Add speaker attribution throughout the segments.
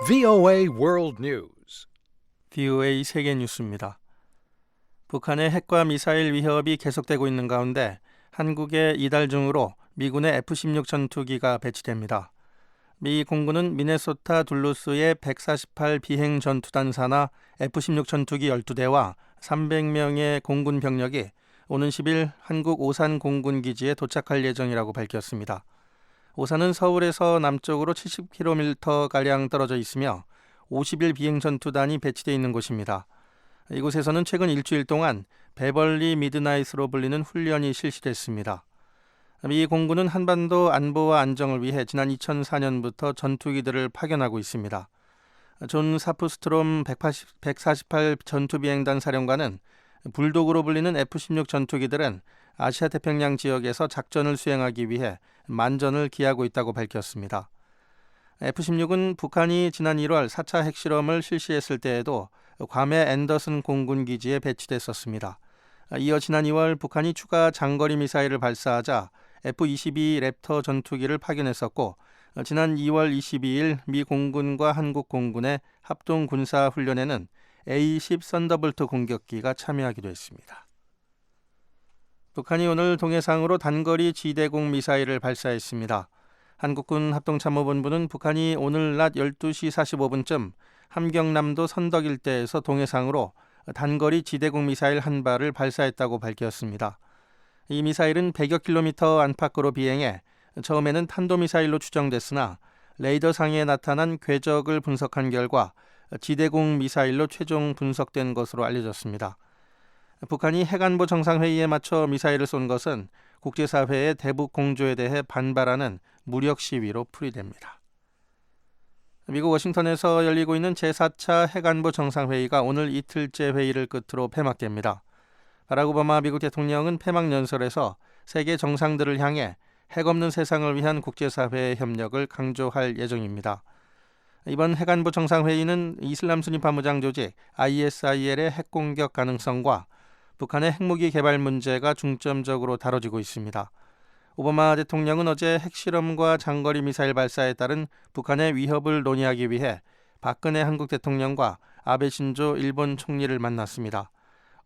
Speaker 1: VOA World News.
Speaker 2: VOA 세계 뉴스입니다. 북한의 핵과 미사일 위협이 계속되고 있는 가운데 한국에 이달 중으로 미군의 F-16 전투기가 배치됩니다. 미 공군은 미네소타 둘루스의 148 비행 전투단 산하 F-16 전투기 12대와 300명의 공군 병력이 오는 10일 한국 오산 공군기지에 도착할 예정이라고 밝혔습니다. 오산은 서울에서 남쪽으로 70km가량 떨어져 있으며 50일 비행 전투단이 배치되어 있는 곳입니다. 이곳에서는 최근 일주일 동안 베벌리 미드나잇으로 불리는 훈련이 실시됐습니다. 미 공군은 한반도 안보와 안정을 위해 지난 2004년부터 전투기들을 파견하고 있습니다. 존 사프스트롬 148 전투비행단 사령관은 불독으로 불리는 F-16 전투기들은 아시아 태평양 지역에서 작전을 수행하기 위해 만전을 기하고 있다고 밝혔습니다. F-16은 북한이 지난 1월 4차 핵실험을 실시했을 때에도 괌의 앤더슨 공군기지에 배치됐었습니다. 이어 지난 2월 북한이 추가 장거리 미사일을 발사하자 F-22 랩터 전투기를 파견했었고, 지난 2월 22일 미 공군과 한국 공군의 합동 군사 훈련에는 A-10 썬더볼트 공격기가 참여하기도 했습니다. 북한이 오늘 동해상으로 단거리 지대공 미사일을 발사했습니다. 한국군 합동참모본부는 북한이 오늘 낮 12시 45분쯤 함경남도 선덕 일대에서 동해상으로 단거리 지대공 미사일 한 발을 발사했다고 밝혔습니다. 이 미사일은 100여 킬로미터 안팎으로 비행해 처음에는 탄도미사일로 추정됐으나 레이더상에 나타난 궤적을 분석한 결과 지대공 미사일로 최종 분석된 것으로 알려졌습니다. 북한이 핵안보 정상회의에 맞춰 미사일을 쏜 것은 국제사회의 대북 공조에 대해 반발하는 무력 시위로 풀이됩니다. 미국 워싱턴에서 열리고 있는 제4차 핵안보 정상회의가 오늘 이틀째 회의를 끝으로 폐막됩니다. 바락 오바마 미국 대통령은 폐막 연설에서 세계 정상들을 향해 핵 없는 세상을 위한 국제사회의 협력을 강조할 예정입니다. 이번 핵안보 정상회의는 이슬람 순위 반무장 조직 ISIL의 핵공격 가능성과 북한의 핵무기 개발 문제가 중점적으로 다뤄지고 있습니다. 오바마 대통령은 어제 핵실험과 장거리 미사일 발사에 따른 북한의 위협을 논의하기 위해 박근혜 한국 대통령과 아베 신조 일본 총리를 만났습니다.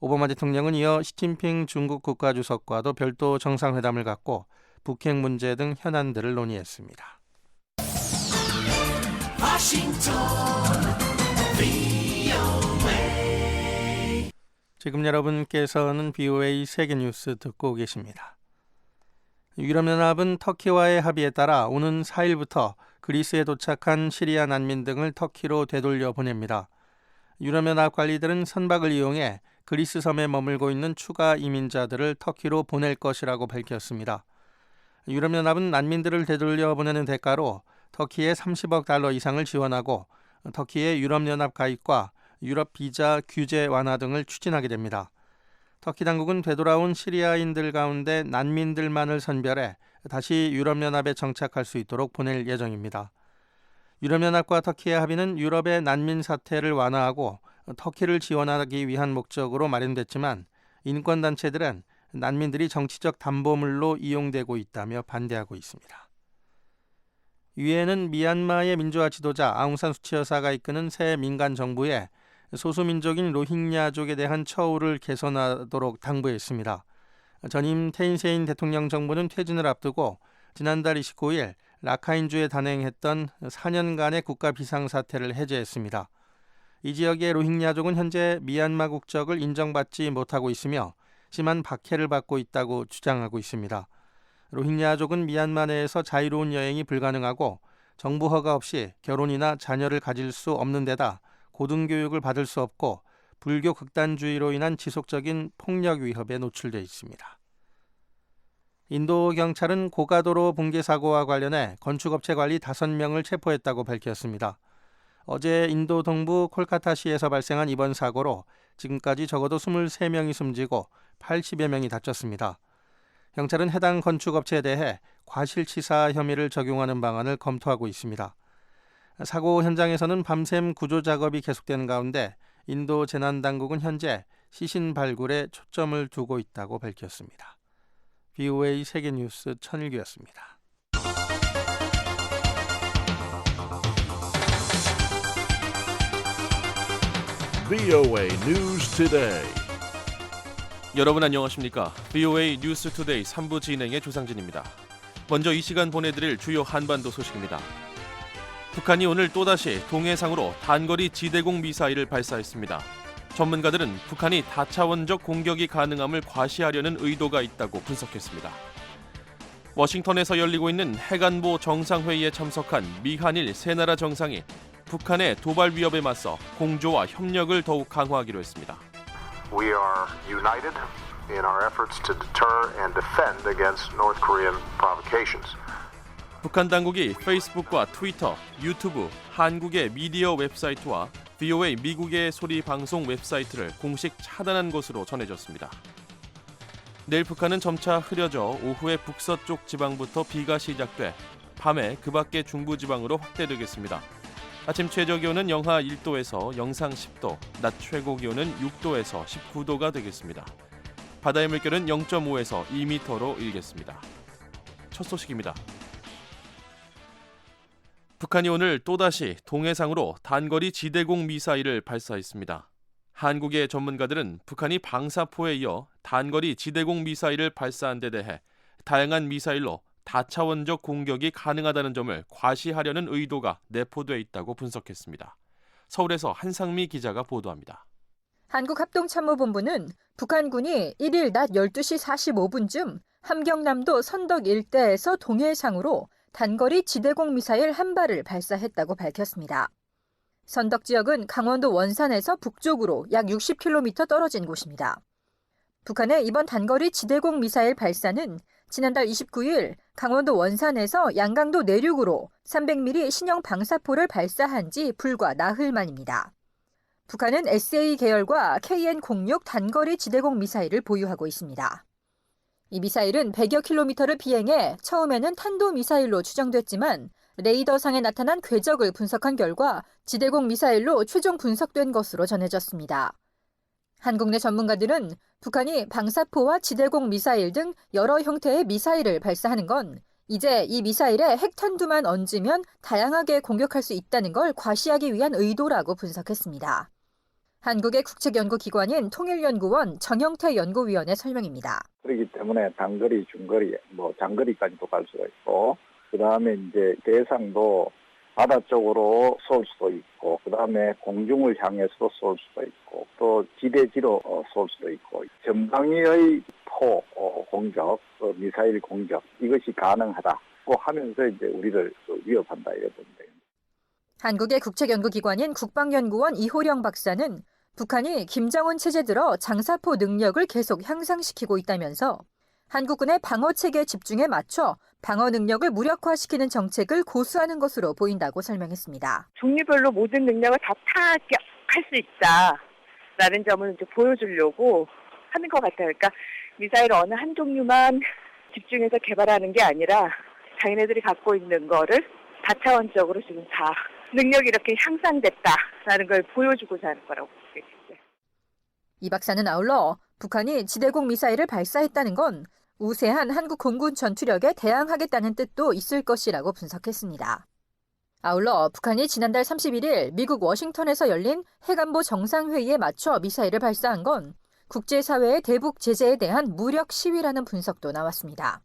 Speaker 2: 오바마 대통령은 이어 시진핑 중국 국가주석과도 별도 정상회담을 갖고 북핵 문제 등 현안들을 논의했습니다. 지금 여러분께서는 VOA 세계뉴스 듣고 계십니다. 유럽연합은 터키와의 합의에 따라 오는 4일부터 그리스에 도착한 시리아 난민 등을 터키로 되돌려 보냅니다. 유럽연합 관리들은 선박을 이용해 그리스 섬에 머물고 있는 추가 이민자들을 터키로 보낼 것이라고 밝혔습니다. 유럽연합은 난민들을 되돌려 보내는 대가로 터키에 30억 달러 이상을 지원하고 터키의 유럽연합 가입과 유럽 비자 규제 완화 등을 추진하게 됩니다. 터키 당국은 되돌아온 시리아인들 가운데 난민들만을 선별해 다시 유럽연합에 정착할 수 있도록 보낼 예정입니다. 유럽연합과 터키의 합의는 유럽의 난민 사태를 완화하고 터키를 지원하기 위한 목적으로 마련됐지만 인권단체들은 난민들이 정치적 담보물로 이용되고 있다며 반대하고 있습니다. 유엔은 미얀마의 민주화 지도자 아웅산 수치 여사가 이끄는 새 민간 정부에 소수민족인 로힝야족에 대한 처우를 개선하도록 당부했습니다. 전임 테인세인 대통령 정부는 퇴진을 앞두고 지난달 29일 라카인주에 단행했던 4년간의 국가 비상사태를 해제했습니다. 이 지역의 로힝야족은 현재 미얀마 국적을 인정받지 못하고 있으며 심한 박해를 받고 있다고 주장하고 있습니다. 로힝야족은 미얀마 내에서 자유로운 여행이 불가능하고 정부 허가 없이 결혼이나 자녀를 가질 수 없는 데다 고등교육을 받을 수 없고 불교 극단주의로 인한 지속적인 폭력 위협에 노출돼 있습니다. 인도 경찰은 고가도로 붕괴 사고와 관련해 건축업체 관리 5명을 체포했다고 밝혔습니다. 어제 인도 동부 콜카타시에서 발생한 이번 사고로 지금까지 적어도 23명이 숨지고 80여 명이 다쳤습니다. 경찰은 해당 건축업체에 대해 과실치사 혐의를 적용하는 방안을 검토하고 있습니다. 사고 현장에서는 밤샘 구조 작업이 계속되는 가운데 인도 재난당국은 현재 시신 발굴에 초점을 두고 있다고 밝혔습니다. VOA 세계뉴스 천일규였습니다.
Speaker 3: VOA News Today.
Speaker 4: 여러분 안녕하십니까? VOA 뉴스 투데이 3부 진행의 조상진입니다. 먼저 이 시간 보내드릴 주요 한반도 소식입니다. 북한이 오늘 또다시 동해상으로 단거리 지대공 미사일을 발사했습니다. 전문가들은 북한이 다차원적 공격이 가능함을 과시하려는 의도가 있다고 분석했습니다. 워싱턴에서 열리고 있는 해관보 정상회의에 참석한 미한일 세 나라 정상이 북한의 도발 위협에 맞서 공조와 협력을 더욱 강화하기로 했습니다.
Speaker 5: We are united in our efforts to deter and defend against North Korean provocations.
Speaker 4: 북한 당국이 페이스북과 트위터, 유튜브, 한국의 미디어 웹사이트와 VOA 미국의 소리 방송 웹사이트를 공식 차단한 것으로 전해졌습니다. 내일 북한은 점차 흐려져 오후에 북서쪽 지방부터 비가 시작돼 밤에 그 밖의 중부지방으로 확대되겠습니다. 아침 최저기온은 영하 1도에서 영상 10도, 낮 최고기온은 6도에서 19도가 되겠습니다. 바다의 물결은 0.5에서 2m로 일겠습니다. 첫 소식입니다. 북한이 오늘 또다시 동해상으로 단거리 지대공 미사일을 발사했습니다. 한국의 전문가들은 북한이 방사포에 이어 단거리 지대공 미사일을 발사한 데 대해 다양한 미사일로 다차원적 공격이 가능하다는 점을 과시하려는 의도가 내포돼 있다고 분석했습니다. 서울에서 한상미 기자가 보도합니다.
Speaker 6: 한국합동참모본부는 북한군이 1일 낮 12시 45분쯤 함경남도 선덕 일대에서 동해상으로 단거리 지대공 미사일 한 발을 발사했다고 밝혔습니다. 선덕 지역은 강원도 원산에서 북쪽으로 약 60km 떨어진 곳입니다. 북한의 이번 단거리 지대공 미사일 발사는 지난달 29일 강원도 원산에서 양강도 내륙으로 300mm 신형 방사포를 발사한 지 불과 나흘 만입니다. 북한은 SA 계열과 KN-06 단거리 지대공 미사일을 보유하고 있습니다. 이 미사일은 100여 킬로미터를 비행해 처음에는 탄도미사일로 추정됐지만 레이더상에 나타난 궤적을 분석한 결과 지대공 미사일로 최종 분석된 것으로 전해졌습니다. 한국 내 전문가들은 북한이 방사포와 지대공 미사일 등 여러 형태의 미사일을 발사하는 건 이제 이 미사일에 핵탄두만 얹으면 다양하게 공격할 수 있다는 걸 과시하기 위한 의도라고 분석했습니다. 한국의 국책연구기관인 통일연구원 정영태 연구위원의 설명입니다.
Speaker 7: 그렇기 때문에 단거리, 중거리, 장거리까지도 갈 수가 있고, 그 다음에 이제 대상도 바다 쪽으로 쏠 수도 있고, 그 다음에 공중을 향해서도 쏠 수도 있고, 또 지대지로 쏠 수도 있고, 전방위의 포 공격, 미사일 공격 이것이 가능하다고 하면서 이제 우리를 위협한다 이래 보면 됩니다.
Speaker 6: 한국의 국책연구기관인 국방연구원 이호령 박사는 북한이 김정은 체제 들어 장사포 능력을 계속 향상시키고 있다면서 한국군의 방어체계 집중에 맞춰 방어 능력을 무력화시키는 정책을 고수하는 것으로 보인다고 설명했습니다.
Speaker 8: 종류별로 모든 능력을 다 타격할 수 있다라는 점을 이제 보여주려고 하는 것 같아요. 그러니까 미사일 어느 한 종류만 집중해서 개발하는 게 아니라 자기네들이 갖고 있는 거를 다차원적으로 지금 다 능력이 이렇게 향상됐다라는 걸 보여주고자 하는 거라고 보겠습니다.
Speaker 6: 이 박사는 아울러 북한이 지대공 미사일을 발사했다는 건 우세한 한국 공군 전투력에 대항하겠다는 뜻도 있을 것이라고 분석했습니다. 아울러 북한이 지난달 31일 미국 워싱턴에서 열린 해관보 정상회의에 맞춰 미사일을 발사한 건 국제사회의 대북 제재에 대한 무력 시위라는 분석도 나왔습니다.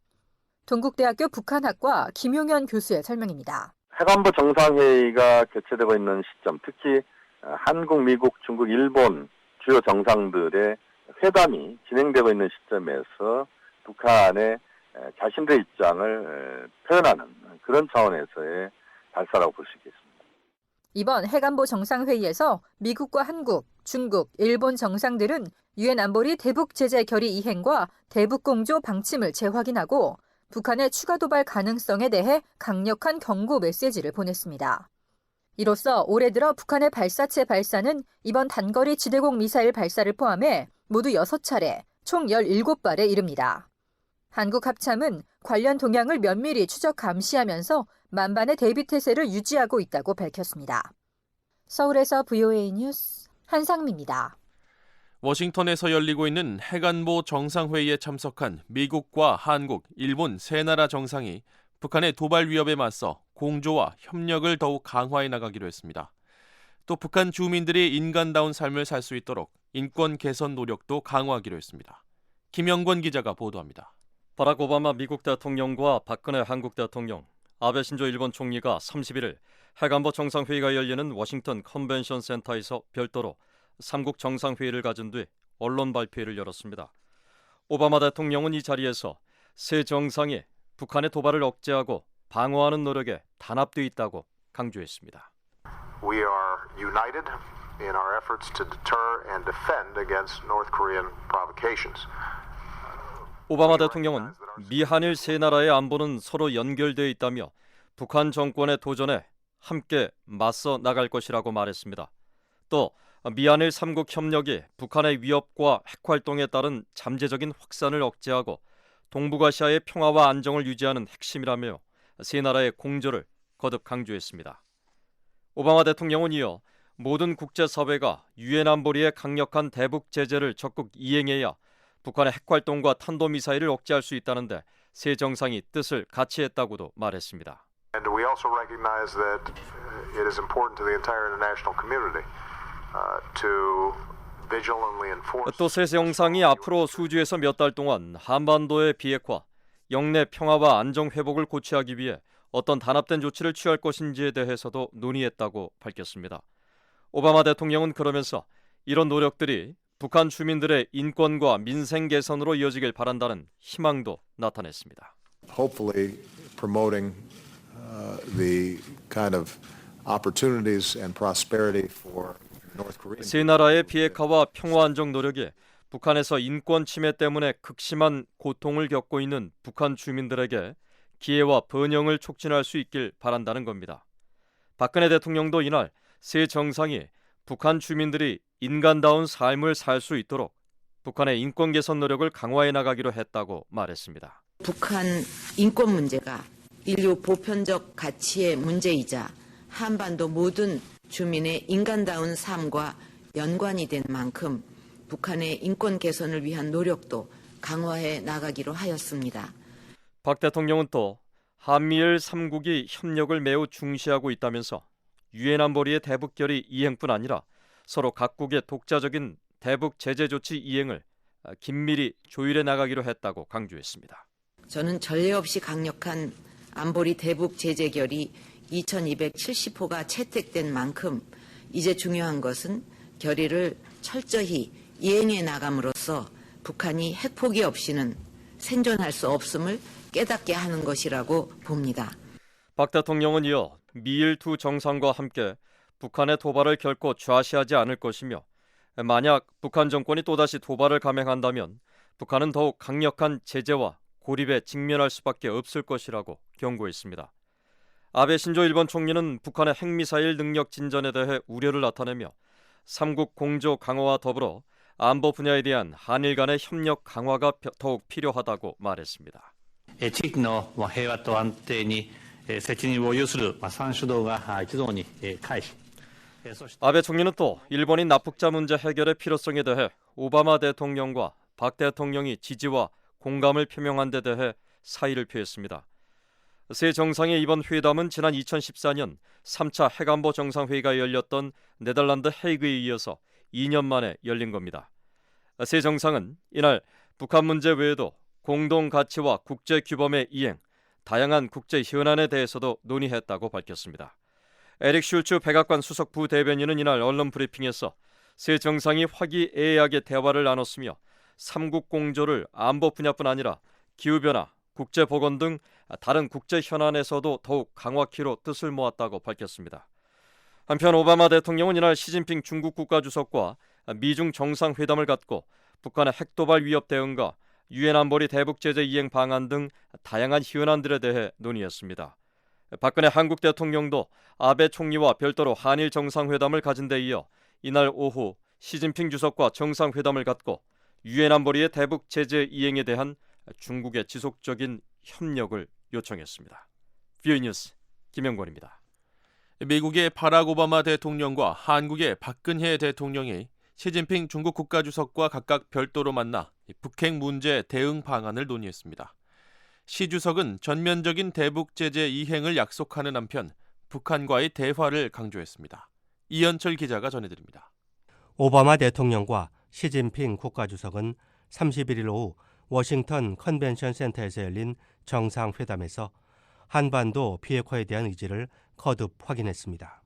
Speaker 6: 동국대학교 북한학과 김용현 교수의 설명입니다.
Speaker 9: 해관보 정상회의가 개최되고 있는 시점, 특히 한국, 미국, 중국, 일본 주요 정상들의 회담이 진행되고 있는 시점에서 북한의 자신들의 입장을 표현하는 그런 차원에서의 발사라고 볼 수 있겠습니다.
Speaker 6: 이번 해관보 정상회의에서 미국과 한국, 중국, 일본 정상들은 유엔 안보리 대북 제재 결의 이행과 대북 공조 방침을 재확인하고 북한의 추가 도발 가능성에 대해 강력한 경고 메시지를 보냈습니다. 이로써 올해 들어 북한의 발사체 발사는 이번 단거리 지대공 미사일 발사를 포함해 모두 6차례, 총 17발에 이릅니다. 한국 합참은 관련 동향을 면밀히 추적 감시하면서 만반의 대비 태세를 유지하고 있다고 밝혔습니다. 서울에서 VOA 뉴스 한상미입니다.
Speaker 4: 워싱턴에서 열리고 있는 해관보 정상회의에 참석한 미국과 한국, 일본 세 나라 정상이 북한의 도발 위협에 맞서 공조와 협력을 더욱 강화해 나가기로 했습니다. 또 북한 주민들이 인간다운 삶을 살 수 있도록 인권 개선 노력도 강화하기로 했습니다. 김영권 기자가 보도합니다.
Speaker 10: 바락 오바마 미국 대통령과 박근혜 한국 대통령, 아베 신조 일본 총리가 31일 핵안보 정상회의가 열리는 워싱턴 컨벤션 센터에서 별도로 3국 정상회의를 가진 뒤 언론 발표회를 열었습니다. 오바마 대통령은 이 자리에서 세 정상이 북한의 도발을 억제하고 방어하는 노력에 단합되어 있다고 강조했습니다.
Speaker 5: We are united in our efforts to deter and defend against North Korean provocations.
Speaker 10: 오바마 대통령은 미한일 세 나라의 안보는 서로 연결되어 있다며 북한 정권의 도전에 함께 맞서 나갈 것이라고 말했습니다. 또 미한일 3국 협력이 북한의 위협과 핵활동에 따른 잠재적인 확산을 억제하고 동북아시아의 평화와 안정을 유지하는 핵심이라며 세 나라의 공조를 거듭 강조했습니다. 오바마 대통령은 이어 모든 국제사회가 유엔 안보리의 강력한 대북 제재를 적극 이행해야 북한의 핵활동과 탄도미사일을 억제할 수 있다는데 세 정상이 뜻을 같이 했다고도 말했습니다.
Speaker 5: And we also recognize that it is important to the entire international community to vigilantly enforce.
Speaker 10: 또 세 정상이 앞으로 수주에서 몇 달 동안 한반도의 비핵화, 영내 평화와 안정 회복을 고취하기 위해 어떤 단합된 조치를 취할 것인지에 대해서도 논의했다고 밝혔습니다. 오바마 대통령은 그러면서 이런 노력들이 북한 주민들의 인권과 민생 개선으로 이어지길 바란다는 희망도 나타냈습니다.
Speaker 11: Hopefully promoting the kind of opportunities and prosperity for North Korea.
Speaker 10: 세 나라의 비핵화와 평화 안정 노력이 북한에서 인권 침해 때문에 극심한 고통을 겪고 있는 북한 주민들에게 기회와 번영을 촉진할 수 있길 바란다는 겁니다. 박근혜 대통령도 이날 세 정상이 북한 주민들이 인간다운 삶을 살 수 있도록 북한의 인권 개선 노력을 강화해 나가기로 했다고 말했습니다.
Speaker 12: 북한 인권 문제가 인류 보편적 가치의 문제이자 한반도 모든 주민의 인간다운 삶과 연관이 된 만큼 북한의 인권 개선을 위한 노력도 강화해 나가기로 하였습니다.
Speaker 10: 박 대통령은 또 한미일 3국이 협력을 매우 중시하고 있다면서 유엔 안보리의 대북 결의 이행뿐 아니라 서로 각국의 독자적인 대북 제재 조치 이행을 긴밀히 조율해 나가기로 했다고 강조했습니다.
Speaker 12: 저는 전례 없이 강력한 안보리 대북 제재 결의 2270호가 채택된 만큼 이제 중요한 것은 결의를 철저히 이행해 나감으로써 북한이 핵포기 없이는 생존할 수 없음을 깨닫게 하는 것이라고 봅니다.
Speaker 10: 박 대통령은 이어 미일 두 정상과 함께 북한의 도발을 결코 좌시하지 않을 것이며 만약 북한 정권이 또다시 도발을 감행한다면 북한은 더욱 강력한 제재와 고립에 직면할 수밖에 없을 것이라고 경고했습니다. 아베 신조 일본 총리는 북한의 핵미사일 능력 진전에 대해 우려를 나타내며 3국 공조 강화와 더불어 안보 분야에 대한 한일 간의 협력 강화가 더욱 필요하다고 말했습니다.
Speaker 13: 地域の平和と安定に責任を有する三主導が一堂に会し
Speaker 10: 아베 총리는 또 일본인 납북자 문제 해결의 필요성에 대해 오바마 대통령과 박 대통령이 지지와 공감을 표명한 데 대해 사의를 표했습니다. 세 정상의 이번 회담은 지난 2014년 3차 핵안보 정상회의가 열렸던 네덜란드 헤이그에 이어서 2년 만에 열린 겁니다. 세 정상은 이날 북한 문제 외에도 공동 가치와 국제 규범의 이행, 다양한 국제 현안에 대해서도 논의했다고 밝혔습니다. 에릭 슐츠 백악관 수석 부대변인은 이날 언론 브리핑에서 세 정상이 화기애애하게 대화를 나눴으며 3국 공조를 안보 분야뿐 아니라 기후변화, 국제보건 등 다른 국제 현안에서도 더욱 강화키로 뜻을 모았다고 밝혔습니다. 한편 오바마 대통령은 이날 시진핑 중국 국가주석과 미중 정상회담을 갖고 북한의 핵도발 위협 대응과 유엔 안보리 대북 제재 이행 방안 등 다양한 현안들에 대해 논의했습니다. 박근혜 한국 대통령도 아베 총리와 별도로 한일 정상회담을 가진 데 이어 이날 오후 시진핑 주석과 정상회담을 갖고 유엔 안보리의 대북 제재 이행에 대한 중국의 지속적인 협력을 요청했습니다. VOA 뉴스 김영권입니다.
Speaker 4: 미국의 바락 오바마 대통령과 한국의 박근혜 대통령이 시진핑 중국 국가주석과 각각 별도로 만나 북핵 문제 대응 방안을 논의했습니다. 시 주석은 전면적인 대북 제재 이행을 약속하는 한편 북한과의 대화를 강조했습니다. 이현철 기자가 전해드립니다.
Speaker 14: 오바마 대통령과 시진핑 국가주석은 31일 오후 워싱턴 컨벤션 센터에서 열린 정상회담에서 한반도 비핵화에 대한 의지를 거듭 확인했습니다.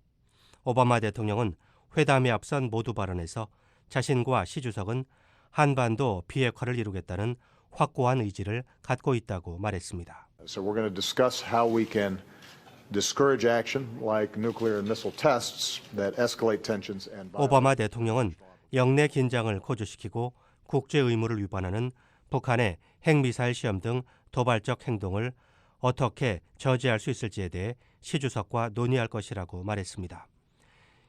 Speaker 14: 오바마 대통령은 회담에 앞선 모두 발언에서 자신과 시 주석은 한반도 비핵화를 이루겠다는 확고한 의지를 갖고 있다고 말했습니다.
Speaker 11: So we're going to discuss how we can discourage action like nuclear and missile tests that escalate tensions and violence.
Speaker 14: 오바마 대통령은 영내 긴장을 고조시키고 국제 의무를 위반하는 북한의 핵미사일 시험 등 도발적 행동을 어떻게 저지할 수 있을지에 대해 시 주석과 논의할 것이라고 말했습니다.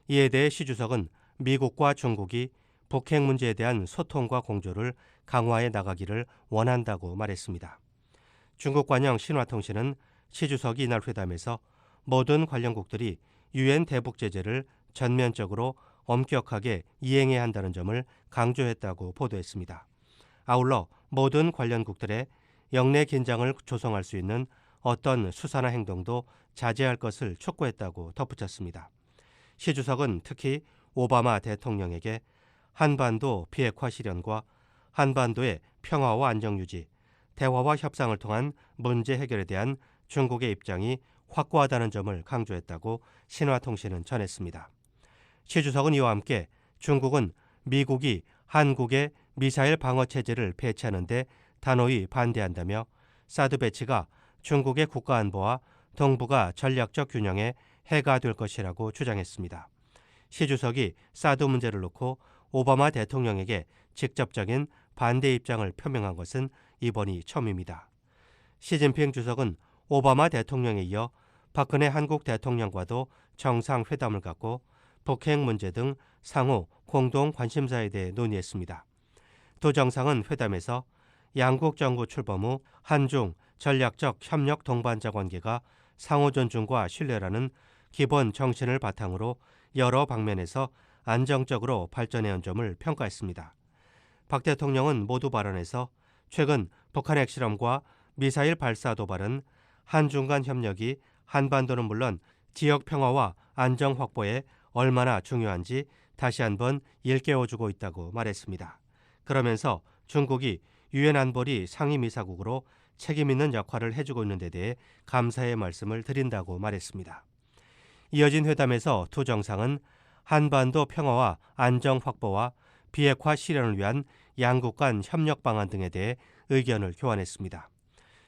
Speaker 14: 이에 대해 시 주석은 미국과 중국이 북핵 문제에 대한 소통과 공조를 강화해 나가기를 원한다고 말했습니다. 중국 관영 신화통신은 시 주석이 이날 회담에서 모든 관련국들이 유엔 대북 제재를 전면적으로 엄격하게 이행해야 한다는 점을 강조했다고 보도했습니다. 아울러 모든 관련국들의 영내 긴장을 조성할 수 있는 어떤 수사나 행동도 자제할 것을 촉구했다고 덧붙였습니다. 시 주석은 특히 오바마 대통령에게 한반도 비핵화 실현과 한반도의 평화와 안정 유지, 대화와 협상을 통한 문제 해결에 대한 중국의 입장이 확고하다는 점을 강조했다고 신화통신은 전했습니다. 시 주석은 이와 함께 중국은 미국이 한국의 미사일 방어 체제를 배치하는 데 단호히 반대한다며 사드 배치가 중국의 국가 안보와 동북아 전략적 균형에 해가 될 것이라고 주장했습니다. 시 주석이 사드 문제를 놓고 오바마 대통령에게 직접적인 반대 입장을 표명한 것은 이번이 처음입니다. 시진핑 주석은 오바마 대통령에 이어 박근혜 한국 대통령과도 정상회담을 갖고 북핵 문제 등 상호 공동 관심사에 대해 논의했습니다. 두 정상은 회담에서 양국 정부 출범 후 한중 전략적 협력 동반자 관계가 상호 존중과 신뢰라는 기본 정신을 바탕으로 여러 방면에서 안정적으로 발전해온 점을 평가했습니다. 박 대통령은 모두 발언에서 최근 북한 핵실험과 미사일 발사 도발은 한중 간 협력이 한반도는 물론 지역 평화와 안정 확보에 얼마나 중요한지 다시 한번 일깨워주고 있다고 말했습니다. 그러면서 중국이 유엔 안보리 상임이사국으로 책임 있는 역할을 해주고 있는 데 대해 감사의 말씀을 드린다고 말했습니다. 이어진 회담에서 두 정상은 한반도 평화와 안정 확보와 비핵화 실현을 위한 양국 간 협력 방안 등에 대해 의견을 교환했습니다.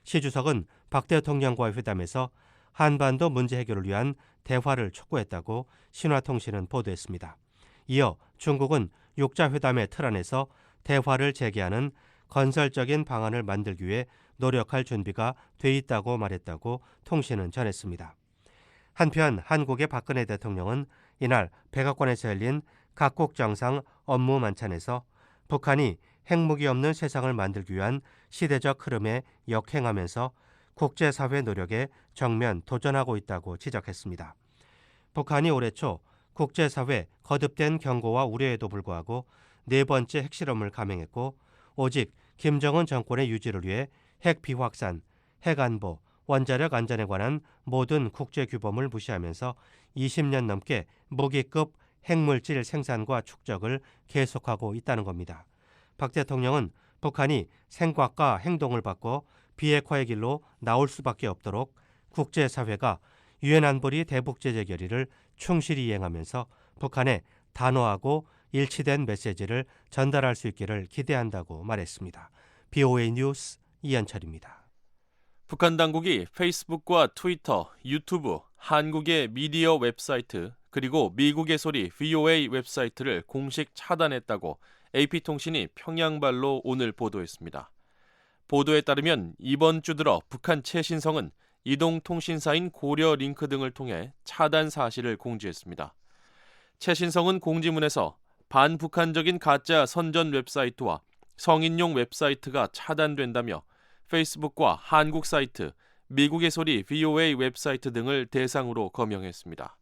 Speaker 14: 시 주석은 박 대통령과의 회담에서 한반도 문제 해결을 위한 대화를 촉구했다고 신화통신은 보도했습니다. 이어 중국은 육자회담의 틀 안에서 대화를 재개하는 건설적인 방안을 만들기 위해 노력할 준비가 돼 있다고 말했다고 통신은 전했습니다. 한편 한국의 박근혜 대통령은 이날 백악관에서 열린 각국 정상 업무 만찬에서 북한이 핵무기 없는 세상을 만들기 위한 시대적 흐름에 역행하면서 국제사회 노력에 정면 도전하고 있다고 지적했습니다. 북한이 올해 초 국제사회 거듭된 경고와 우려에도 불구하고 네 번째 핵실험을 감행했고 오직 김정은 정권의 유지를 위해 핵 비확산, 핵안보, 원자력 안전에 관한 모든 국제규범을 무시하면서 20년 넘게 무기급 핵물질 생산과 축적을 계속하고 있다는 겁니다. 박 대통령은 북한이 생각과 행동을 바꿔 비핵화의 길로 나올 수밖에 없도록 국제사회가 유엔 안보리 대북제재 결의를 충실히 이행하면서 북한에 단호하고 일치된 메시지를 전달할 수 있기를 기대한다고 말했습니다. BOA 뉴스 이현철입니다.
Speaker 4: 북한 당국이 페이스북과 트위터, 유튜브, 한국의 미디어 웹사이트 그리고 미국의 소리 VOA 웹사이트를 공식 차단했다고 AP통신이 평양발로 오늘 보도했습니다. 보도에 따르면 이번 주 들어 북한 최신성은 이동통신사인 고려링크 등을 통해 차단 사실을 공지했습니다. 최신성은 공지문에서 반북한적인 가짜 선전 웹사이트와 성인용 웹사이트가 차단된다며 페이스북과 한국 사이트, 미국의 소리 VOA 웹사이트 등을 대상으로 검명했습니다.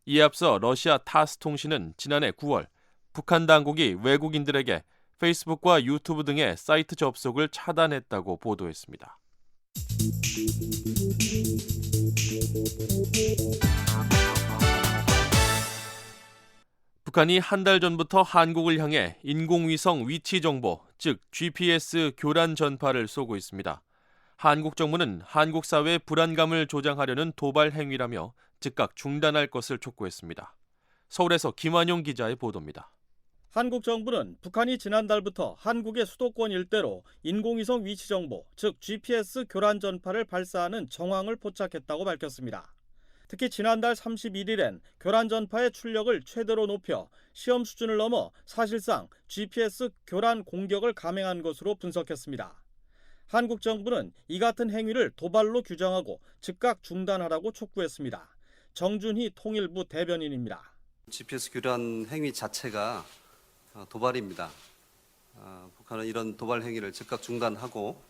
Speaker 4: 이에 앞서 러시아 타스 통신은 지난해 9월 북한 당국이 외국인들에게 페이스북과 유튜브 등의 사이트 접속을 차단했다고 보도했습니다. 북한이 한 달 전부터 한국을 향해 인공위성 위치 정보, 즉 GPS 교란 전파를 쏘고 있습니다. 한국 정부는 한국 사회의 불안감을 조장하려는 도발 행위라며 즉각 중단할 것을 촉구했습니다. 서울에서 김환용 기자의 보도입니다.
Speaker 2: 한국 정부는 북한이 지난달부터 한국의 수도권 일대로 인공위성 위치 정보, 즉 GPS 교란 전파를 발사하는 정황을 포착했다고 밝혔습니다. 특히 지난달 31일엔 교란 전파의 출력을 최대로 높여 시험 수준을 넘어 사실상 GPS 교란 공격을 감행한 것으로 분석했습니다. 한국 정부는 이 같은 행위를 도발로 규정하고 즉각 중단하라고 촉구했습니다. 정준희 통일부 대변인입니다.
Speaker 15: GPS 교란 행위 자체가 도발입니다. 북한은 이런 도발 행위를 즉각 중단하고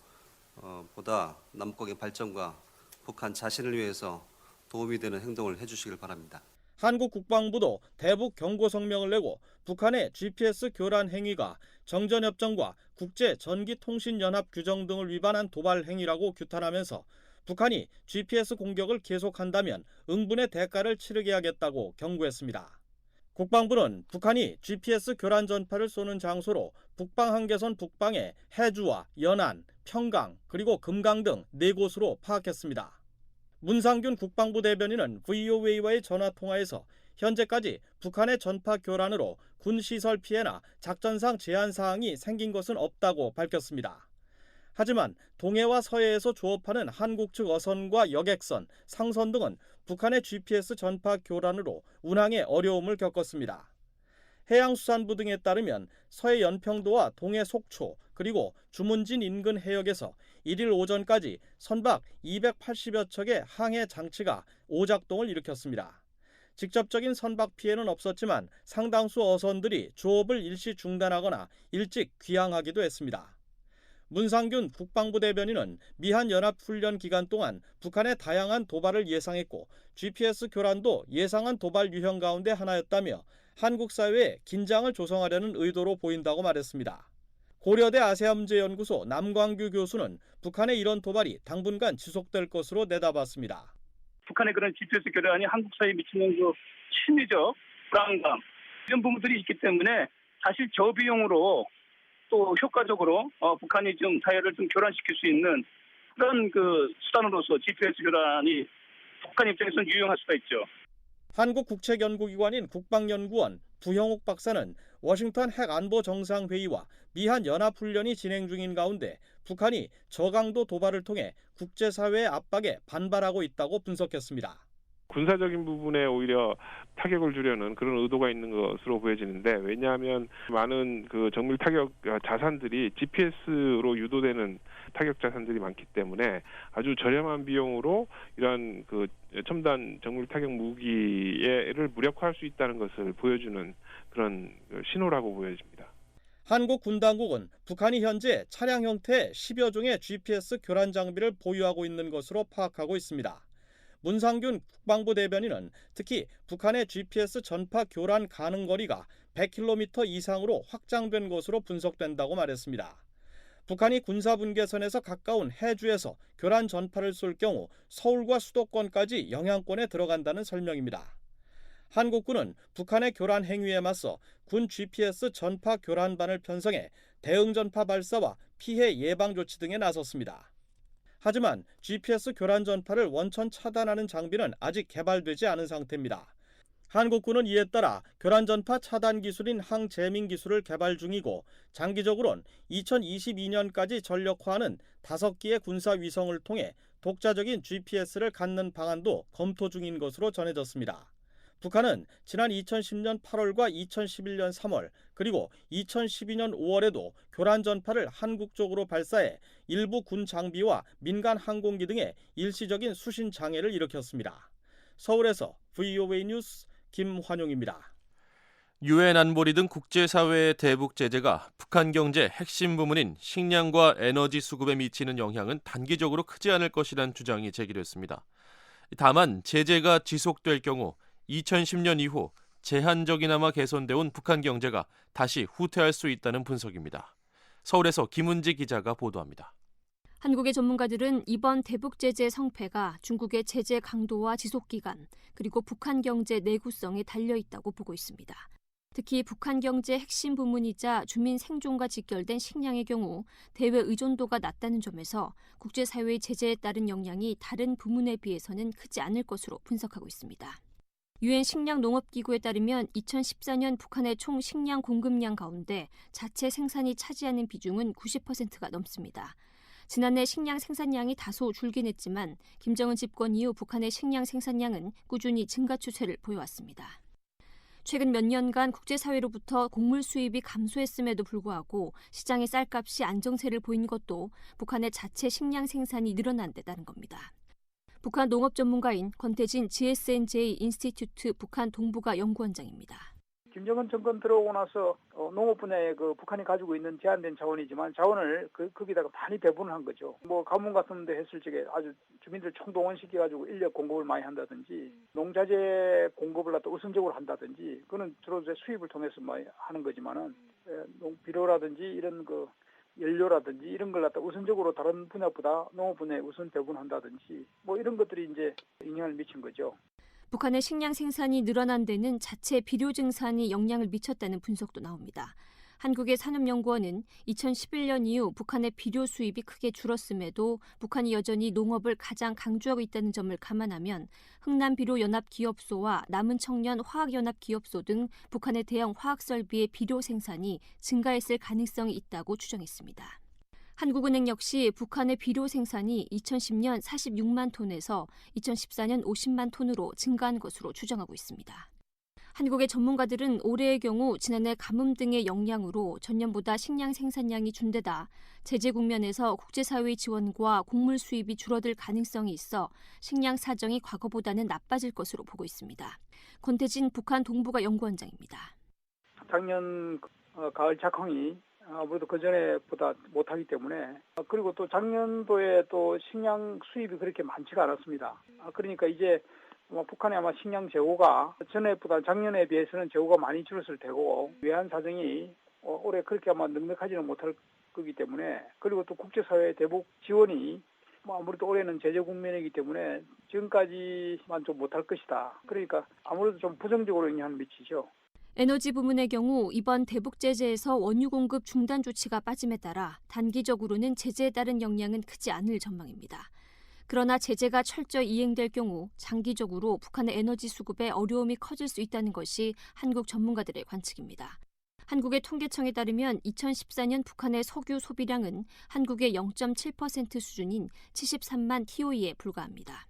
Speaker 15: 보다 남북의 발전과 북한 자신을 위해서 도움이 되는 행동을 해주시길 바랍니다.
Speaker 2: 한국 국방부도 대북 경고 성명을 내고 북한의 GPS 교란 행위가 정전협정과 국제전기통신연합 규정 등을 위반한 도발 행위라고 규탄하면서 북한이 GPS 공격을 계속한다면 응분의 대가를 치르게 하겠다고 경고했습니다. 국방부는 북한이 GPS 교란 전파를 쏘는 장소로 북방 한계선 북방의 해주와 연안, 평강 그리고 금강 등 4곳으로 파악했습니다. 문상균 국방부 대변인은 VOA와의 전화통화에서 현재까지 북한의 전파 교란으로 군시설 피해나 작전상 제한 사항이 생긴 것은 없다고 밝혔습니다. 하지만 동해와 서해에서 조업하는 한국 측 어선과 여객선, 상선 등은 북한의 GPS 전파 교란으로 운항에 어려움을 겪었습니다. 해양수산부 등에 따르면 서해 연평도와 동해 속초 그리고 주문진 인근 해역에서 1일 오전까지 선박 280여 척의 항해 장치가 오작동을 일으켰습니다. 직접적인 선박 피해는 없었지만 상당수 어선들이 조업을 일시 중단하거나 일찍 귀향하기도 했습니다. 문상균 국방부 대변인은 미한연합훈련 기간 동안 북한의 다양한 도발을 예상했고 GPS 교란도 예상한 도발 유형 가운데 하나였다며 한국 사회에 긴장을 조성하려는 의도로 보인다고 말했습니다. 고려대 아세아문제연구소 남광규 교수는 북한의 이런 도발이 당분간 지속될 것으로 내다봤습니다.
Speaker 16: 북한의 그런 GPS 교란이 한국 사회에 미치는 그 심리적 불안감 이런 부분들이 있기 때문에 사실 저비용으로 또 효과적으로 북한이 좀 사회를 좀 교란시킬 수 있는 그런 그 수단으로서 GPS 교란이 북한 입장에서는 유용할 수가 있죠.
Speaker 2: 한국국책연구기관인 국방연구원 부형욱 박사는 워싱턴 핵안보정상회의와 미한연합훈련이 진행 중인 가운데 북한이 저강도 도발을 통해 국제사회의 압박에 반발하고 있다고 분석했습니다.
Speaker 17: 군사적인 부분에 오히려 타격을 주려는 그런 의도가 있는 것으로 보여지는데, 왜냐하면 많은 그 정밀 타격 자산들이 GPS로 유도되는 타격 자산들이 많기 때문에 아주 저렴한 비용으로 이러한 그 첨단 정밀 타격 무기를 무력화할 수 있다는 것을 보여주는 그런 신호라고 보여집니다.
Speaker 2: 한국 군 당국은 북한이 현재 차량 형태의 10여 종의 GPS 교란 장비를 보유하고 있는 것으로 파악하고 있습니다. 문상균 국방부 대변인은 특히 북한의 GPS 전파 교란 가능 거리가 100km 이상으로 확장된 것으로 분석된다고 말했습니다. 북한이 군사분계선에서 가까운 해주에서 교란 전파를 쏠 경우 서울과 수도권까지 영향권에 들어간다는 설명입니다. 한국군은 북한의 교란 행위에 맞서 군 GPS 전파 교란반을 편성해 대응 전파 발사와 피해 예방 조치 등에 나섰습니다. 하지만 GPS 교란 전파를 원천 차단하는 장비는 아직 개발되지 않은 상태입니다. 한국군은 이에 따라 교란 전파 차단 기술인 항재민 기술을 개발 중이고 장기적으로는 2022년까지 전력화하는 5기의 군사 위성을 통해 독자적인 GPS를 갖는 방안도 검토 중인 것으로 전해졌습니다. 북한은 지난 2010년 8월과 2011년 3월 그리고 2012년 5월에도 교란 전파를 한국 쪽으로 발사해 일부 군 장비와 민간 항공기 등의 일시적인 수신 장애를 일으켰습니다. 서울에서 VOA 뉴스 김환용입니다.
Speaker 4: 유엔 안보리 등 국제사회의 대북 제재가 북한 경제 핵심 부문인 식량과 에너지 수급에 미치는 영향은 단기적으로 크지 않을 것이라는 주장이 제기됐습니다. 다만 제재가 지속될 경우 2010년 이후 제한적이나마 개선돼 온 북한 경제가 다시 후퇴할 수 있다는 분석입니다. 서울에서 김은지 기자가 보도합니다.
Speaker 18: 한국의 전문가들은 이번 대북 제재 성패가 중국의 제재 강도와 지속 기간 그리고 북한 경제 내구성에 달려 있다고 보고 있습니다. 특히 북한 경제의 핵심 부문이자 주민 생존과 직결된 식량의 경우 대외 의존도가 낮다는 점에서 국제사회의 제재에 따른 영향이 다른 부문에 비해서는 크지 않을 것으로 분석하고 있습니다. 유엔 식량농업기구에 따르면 2014년 북한의 총 식량 공급량 가운데 자체 생산이 차지하는 비중은 90%가 넘습니다. 지난해 식량 생산량이 다소 줄긴 했지만 김정은 집권 이후 북한의 식량 생산량은 꾸준히 증가 추세를 보여왔습니다. 최근 몇 년간 국제사회로부터 곡물 수입이 감소했음에도 불구하고 시장의 쌀값이 안정세를 보인 것도 북한의 자체 식량 생산이 늘어난 데 따른 겁니다. 북한 농업 전문가인 권태진 GSNJ 인스티튜트 북한 동북아 연구원장입니다.
Speaker 19: 김정은 정권 들어오고 나서 농업 분야에 북한이 가지고 있는 제한된 자원이지만 자원을 거기다가 많이 배분을 한 거죠. 가뭄 같은 데 했을 적에 아주 주민들 총동원시켜가지고 인력 공급을 많이 한다든지 농자재 공급을 갖다 우선적으로 한다든지 그거는 주로 이제 수입을 통해서 많이 하는 거지만은 비료라든지 이런 연료라든지 이런 걸 갖다 우선적으로 다른 분야보다 농업 분야에 우선 배분한다든지 이런 것들이 이제 영향을 미친 거죠.
Speaker 18: 북한의 식량 생산이 늘어난 데는 자체 비료 증산이 영향을 미쳤다는 분석도 나옵니다. 한국의 산업연구원은 2011년 이후 북한의 비료 수입이 크게 줄었음에도 북한이 여전히 농업을 가장 강조하고 있다는 점을 감안하면 흥남비료연합기업소와 남은청년화학연합기업소 등 북한의 대형 화학설비의 비료 생산이 증가했을 가능성이 있다고 추정했습니다. 한국은행 역시 북한의 비료 생산이 2010년 46만 톤에서 2014년 50만 톤으로 증가한 것으로 추정하고 있습니다. 한국의 전문가들은 올해의 경우 지난해 가뭄 등의 영향으로 전년보다 식량 생산량이 준데다 제재 국면에서 국제사회의 지원과 곡물 수입이 줄어들 가능성이 있어 식량 사정이 과거보다는 나빠질 것으로 보고 있습니다. 권태진 북한 동북아 연구원장입니다.
Speaker 19: 작년 가을 작황이 아무래도 그전에보다 못하기 때문에 그리고 또 작년도에 또 식량 수입이 그렇게 많지가 않았습니다. 그러니까 이제 북한의 아마 식량 재고가 전에보다 작년에 비해서는 재고가 많이 줄었을 테고 외환 사정이 올해 그렇게 아마 넉넉하지는 못할 거기 때문에 그리고 또 국제사회의 대북 지원이 아무래도 올해는 제재 국면이기 때문에 지금까지만 좀 못할 것이다. 그러니까 아무래도 좀 부정적으로 영향을 미치죠.
Speaker 18: 에너지 부문의 경우 이번 대북 제재에서 원유 공급 중단 조치가 빠짐에 따라 단기적으로는 제재에 따른 영향은 크지 않을 전망입니다. 그러나 제재가 철저히 이행될 경우 장기적으로 북한의 에너지 수급에 어려움이 커질 수 있다는 것이 한국 전문가들의 관측입니다. 한국의 통계청에 따르면 2014년 북한의 석유 소비량은 한국의 0.7% 수준인 73만 TOE에 불과합니다.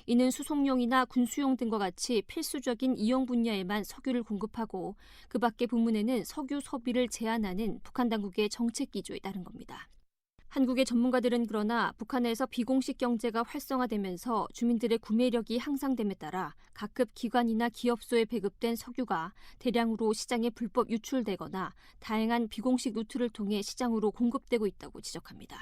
Speaker 18: 이는 수송용이나 군수용 등과 같이 필수적인 이용 분야에만 석유를 공급하고 그 밖의 부문에는 석유 소비를 제한하는 북한 당국의 정책 기조에 따른 겁니다. 한국의 전문가들은 그러나 북한에서 비공식 경제가 활성화되면서 주민들의 구매력이 향상됨에 따라 각급 기관이나 기업소에 배급된 석유가 대량으로 시장에 불법 유출되거나 다양한 비공식 루트를 통해 시장으로 공급되고 있다고 지적합니다.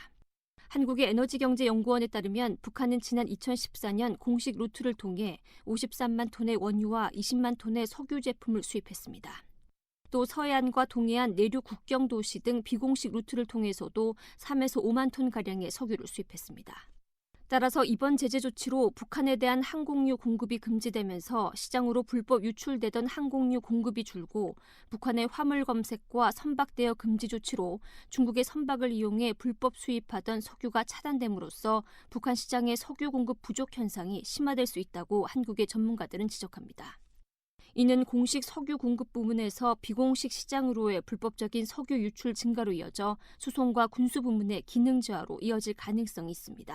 Speaker 18: 한국의 에너지경제연구원에 따르면 북한은 지난 2014년 공식 루트를 통해 53만 톤의 원유와 20만 톤의 석유 제품을 수입했습니다. 또 서해안과 동해안 내륙 국경 도시 등 비공식 루트를 통해서도 3에서 5만 톤가량의 석유를 수입했습니다. 따라서 이번 제재 조치로 북한에 대한 항공유 공급이 금지되면서 시장으로 불법 유출되던 항공유 공급이 줄고 북한의 화물 검색과 선박 대여 금지 조치로 중국의 선박을 이용해 불법 수입하던 석유가 차단됨으로써 북한 시장의 석유 공급 부족 현상이 심화될 수 있다고 한국의 전문가들은 지적합니다. 이는 공식 석유 공급 부문에서 비공식 시장으로의 불법적인 석유 유출 증가로 이어져 수송과 군수 부문의 기능 저하로 이어질 가능성이 있습니다.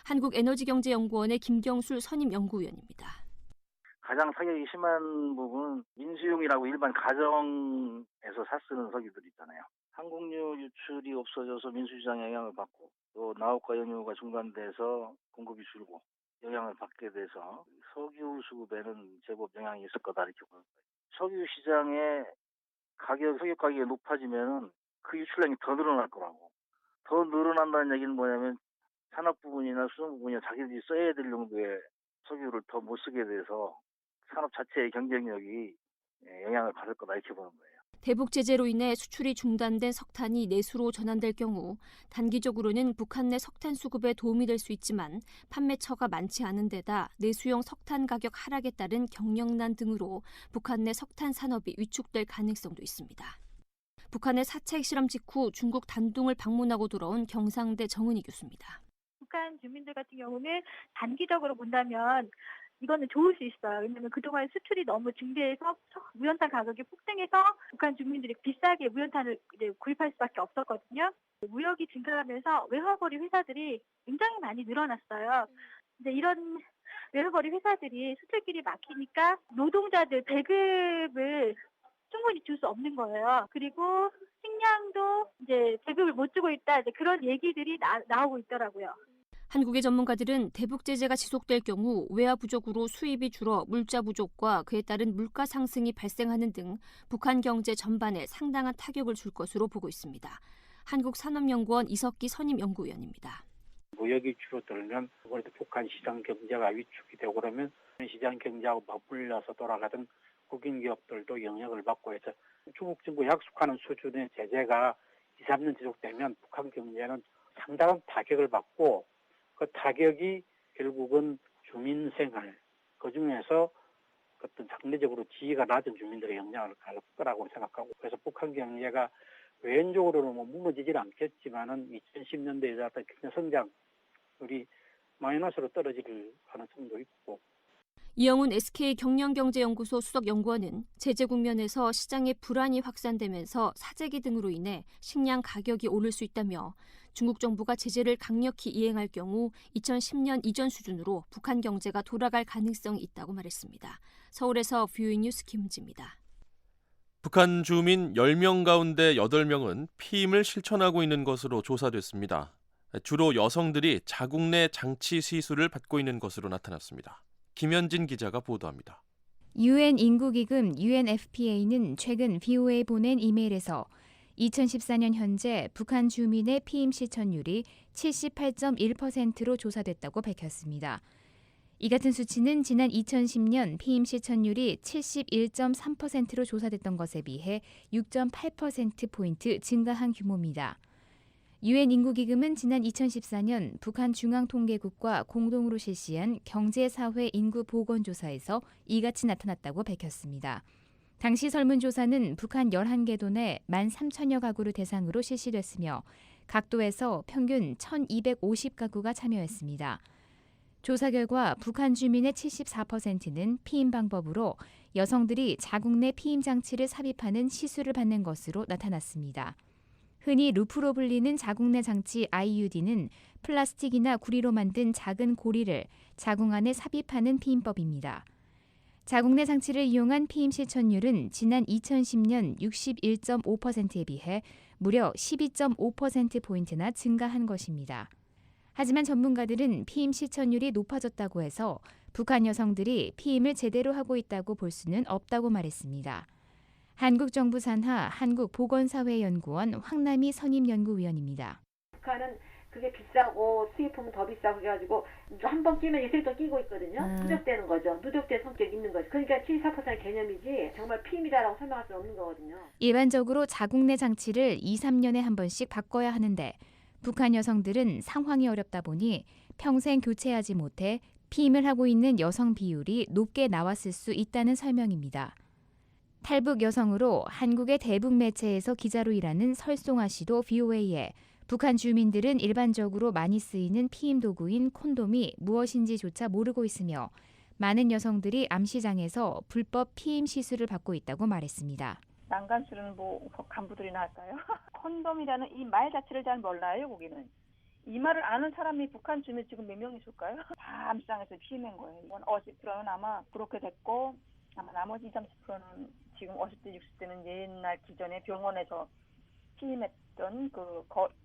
Speaker 18: 한국에너지경제연구원의 김경술 선임연구위원입니다.
Speaker 20: 가장 타격이 심한 부분은 민수용이라고 일반 가정에서 쓰는 석유들 있잖아요. 항공유 유출이 없어져서 민수시장에 영향을 받고 또 나옥과 연유가 중단돼서 공급이 줄고 영향을 받게 돼서 석유 수급에는 제법 영향이 있을 거다 이렇게 보는 거예요. 석유 시장의 석유 가격이 높아지면 그 유출량이 더 늘어날 거라고. 더 늘어난다는 얘기는 뭐냐면 산업 부분이나 수송 부분이나 자기들이 써야 될 정도의 석유를 더 못 쓰게 돼서 산업 자체의 경쟁력이 영향을 받을 거다 이렇게 보는 거예요.
Speaker 18: 대북 제재로 인해 수출이 중단된 석탄이 내수로 전환될 경우 단기적으로는 북한 내 석탄 수급에 도움이 될 수 있지만 판매처가 많지 않은 데다 내수용 석탄 가격 하락에 따른 경영난 등으로 북한 내 석탄 산업이 위축될 가능성도 있습니다. 북한의 4차 핵실험 직후 중국 단둥을 방문하고 돌아온 경상대 정은희 교수입니다.
Speaker 21: 북한 주민들 같은 경우는 단기적으로 본다면 이거는 좋을 수 있어요. 왜냐하면 그동안 수출이 너무 증대해서 무연탄 가격이 폭등해서 북한 주민들이 비싸게 무연탄을 이제 구입할 수밖에 없었거든요. 무역이 증가하면서 외화거래 회사들이 굉장히 많이 늘어났어요. 근데 이런 외화거래 회사들이 수출길이 막히니까 노동자들 배급을 충분히 줄 수 없는 거예요. 그리고 식량도 이제 배급을 못 주고 있다. 이제 그런 얘기들이 나오고 있더라고요.
Speaker 18: 한국의 전문가들은 대북 제재가 지속될 경우 외화 부족으로 수입이 줄어 물자 부족과 그에 따른 물가 상승이 발생하는 등 북한 경제 전반에 상당한 타격을 줄 것으로 보고 있습니다. 한국산업연구원 이석기 선임연구위원입니다.
Speaker 22: 무역이 줄어들면 아무래도 북한 시장 경제가 위축이 되고 그러면 시장 경제하고 맞물려서 돌아가던 국인 기업들도 영향을 받고 해서 중국 정부 약속하는 수준의 제재가 2, 3년 지속되면 북한 경제는 상당한 타격을 받고 그 타격이 결국은 주민 생활, 그중에서 어떤 상대적으로 지위가 낮은 주민들의 영향을 갈 거라고 생각하고 그래서 북한 경제가 외연적으로는 무너지질 않겠지만은 2010년대에 어떤 경제 성장률이 마이너스로 떨어질 가능성도 있고.
Speaker 18: 이영훈 SK 경영경제연구소 수석연구원은 제재 국면에서 시장의 불안이 확산되면서 사재기 등으로 인해 식량 가격이 오를 수 있다며 중국 정부가 제재를 강력히 이행할 경우 2010년 이전 수준으로 북한 경제가 돌아갈 가능성이 있다고 말했습니다. 서울에서 뷰이 뉴스 김은지입니다.
Speaker 4: 북한 주민 10명 가운데 8명은 피임을 실천하고 있는 것으로 조사됐습니다. 주로 여성들이 자국 내 장치 시술을 받고 있는 것으로 나타났습니다. 김현진 기자가 보도합니다.
Speaker 23: UN 인구기금 UNFPA는 최근 VOA에 보낸 이메일에서 2014년 현재 북한 주민의 피임 실천율이 78.1%로 조사됐다고 밝혔습니다. 이 같은 수치는 지난 2010년 피임 실천율이 71.3%로 조사됐던 것에 비해 6.8%포인트 증가한 규모입니다. UN 인구기금은 지난 2014년 북한 중앙통계국과 공동으로 실시한 경제사회 인구보건조사에서 이같이 나타났다고 밝혔습니다. 당시 설문조사는 북한 11개 도내 13,000여 가구를 대상으로 실시됐으며 각 도에서 평균 1,250가구가 참여했습니다. 조사 결과 북한 주민의 74%는 피임 방법으로 여성들이 자국 내 피임 장치를 삽입하는 시술을 받는 것으로 나타났습니다. 흔히 루프로 불리는 자국 내 장치 IUD는 플라스틱이나 구리로 만든 작은 고리를 자궁 안에 삽입하는 피임법입니다. 자국 내 장치를 이용한 피임 실천율은 지난 2010년 61.5%에 비해 무려 12.5%포인트나 증가한 것입니다. 하지만 전문가들은 피임 실천율이 높아졌다고 해서 북한 여성들이 피임을 제대로 하고 있다고 볼 수는 없다고 말했습니다. 한국정부 산하 한국보건사회연구원 황남희 선임연구위원입니다.
Speaker 24: 북한은 그게 비싸고 수입품은 더 비싸고 해가지고 한 번 끼면 이틀 또 끼고 있거든요. 누적되는 거죠. 누적된 성격이 있는 거죠. 그러니까 74% 개념이지 정말 피임이다라고 설명할 수 없는 거거든요.
Speaker 23: 일반적으로 자국 내 장치를 2, 3년에 한 번씩 바꿔야 하는데 북한 여성들은 상황이 어렵다 보니 평생 교체하지 못해 피임을 하고 있는 여성 비율이 높게 나왔을 수 있다는 설명입니다. 탈북 여성으로 한국의 대북 매체에서 기자로 일하는 설송아 씨도 VOA에 북한 주민들은 일반적으로 많이 쓰이는 피임 도구인 콘돔이 무엇인지조차 모르고 있으며 많은 여성들이 암시장에서 불법 피임 시술을 받고 있다고 말했습니다.
Speaker 25: 난간술은 뭐 간부들이나 할까요? 콘돔이라는 이 말 자체를 잘 몰라요, 거기는. 이 말을 아는 사람이 북한 주민 지금 몇 명 있을까요? 다 암시장에서 피임한 거예요. 이건 50%는 아마 그렇게 됐고 아마 나머지 20, 30%는 지금 50대, 60대는 옛날 기존에 병원에서 피임했던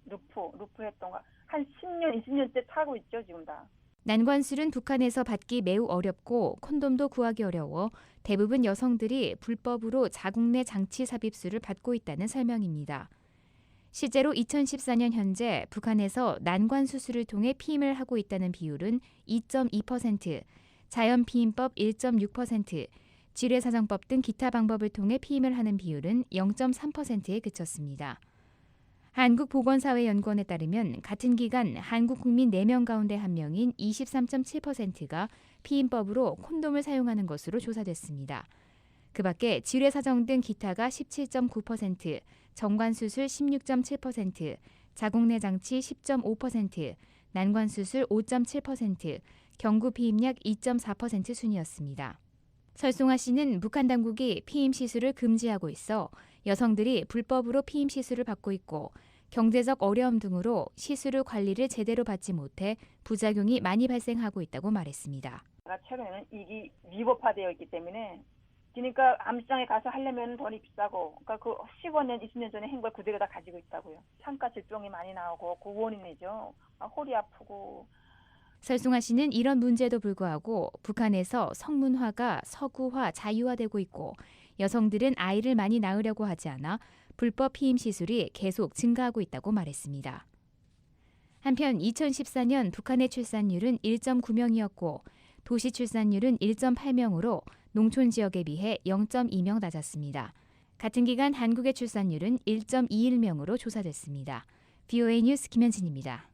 Speaker 25: 루프 했던 거 한 10년, 20년째 타고 있죠, 지금 다.
Speaker 23: 난관술은 북한에서 받기 매우 어렵고 콘돔도 구하기 어려워 대부분 여성들이 불법으로 자국 내 장치 삽입술을 받고 있다는 설명입니다. 실제로 2014년 현재 북한에서 난관 수술을 통해 피임을 하고 있다는 비율은 2.2%, 자연 피임법 1.6%, 지뢰사정법 등 기타 방법을 통해 피임을 하는 비율은 0.3%에 그쳤습니다. 한국보건사회연구원에 따르면 같은 기간 한국 국민 4명 가운데 1명인 23.7%가 피임법으로 콘돔을 사용하는 것으로 조사됐습니다. 그 밖에 지뢰사정 등 기타가 17.9%, 정관수술 16.7%, 자궁내장치 10.5%, 난관수술 5.7%, 경구피임약 2.4% 순이었습니다. 설송아 씨는 북한 당국이 피임 시술을 금지하고 있어 여성들이 불법으로 피임 시술을 받고 있고 경제적 어려움 등으로 시술 후 관리를 제대로 받지 못해 부작용이 많이 발생하고 있다고 말했습니다.
Speaker 25: 최근에는 이게 위법화되어 있기 때문에 그러니까 암시장에 가서 하려면 돈이 비싸고 그러니까 그 15년, 20년 전에 한 걸 그대로 다 가지고 있다고요. 창가 질병이 많이 나오고 그 원인이죠. 허리 아프고.
Speaker 23: 설송아 씨는 이런 문제에도 불구하고 북한에서 성문화가 서구화, 자유화되고 있고 여성들은 아이를 많이 낳으려고 하지 않아 불법 피임 시술이 계속 증가하고 있다고 말했습니다. 한편 2014년 북한의 출산율은 1.9명이었고 도시 출산율은 1.8명으로 농촌 지역에 비해 0.2명 낮았습니다. 같은 기간 한국의 출산율은 1.21명으로 조사됐습니다. VOA 뉴스 김현진입니다.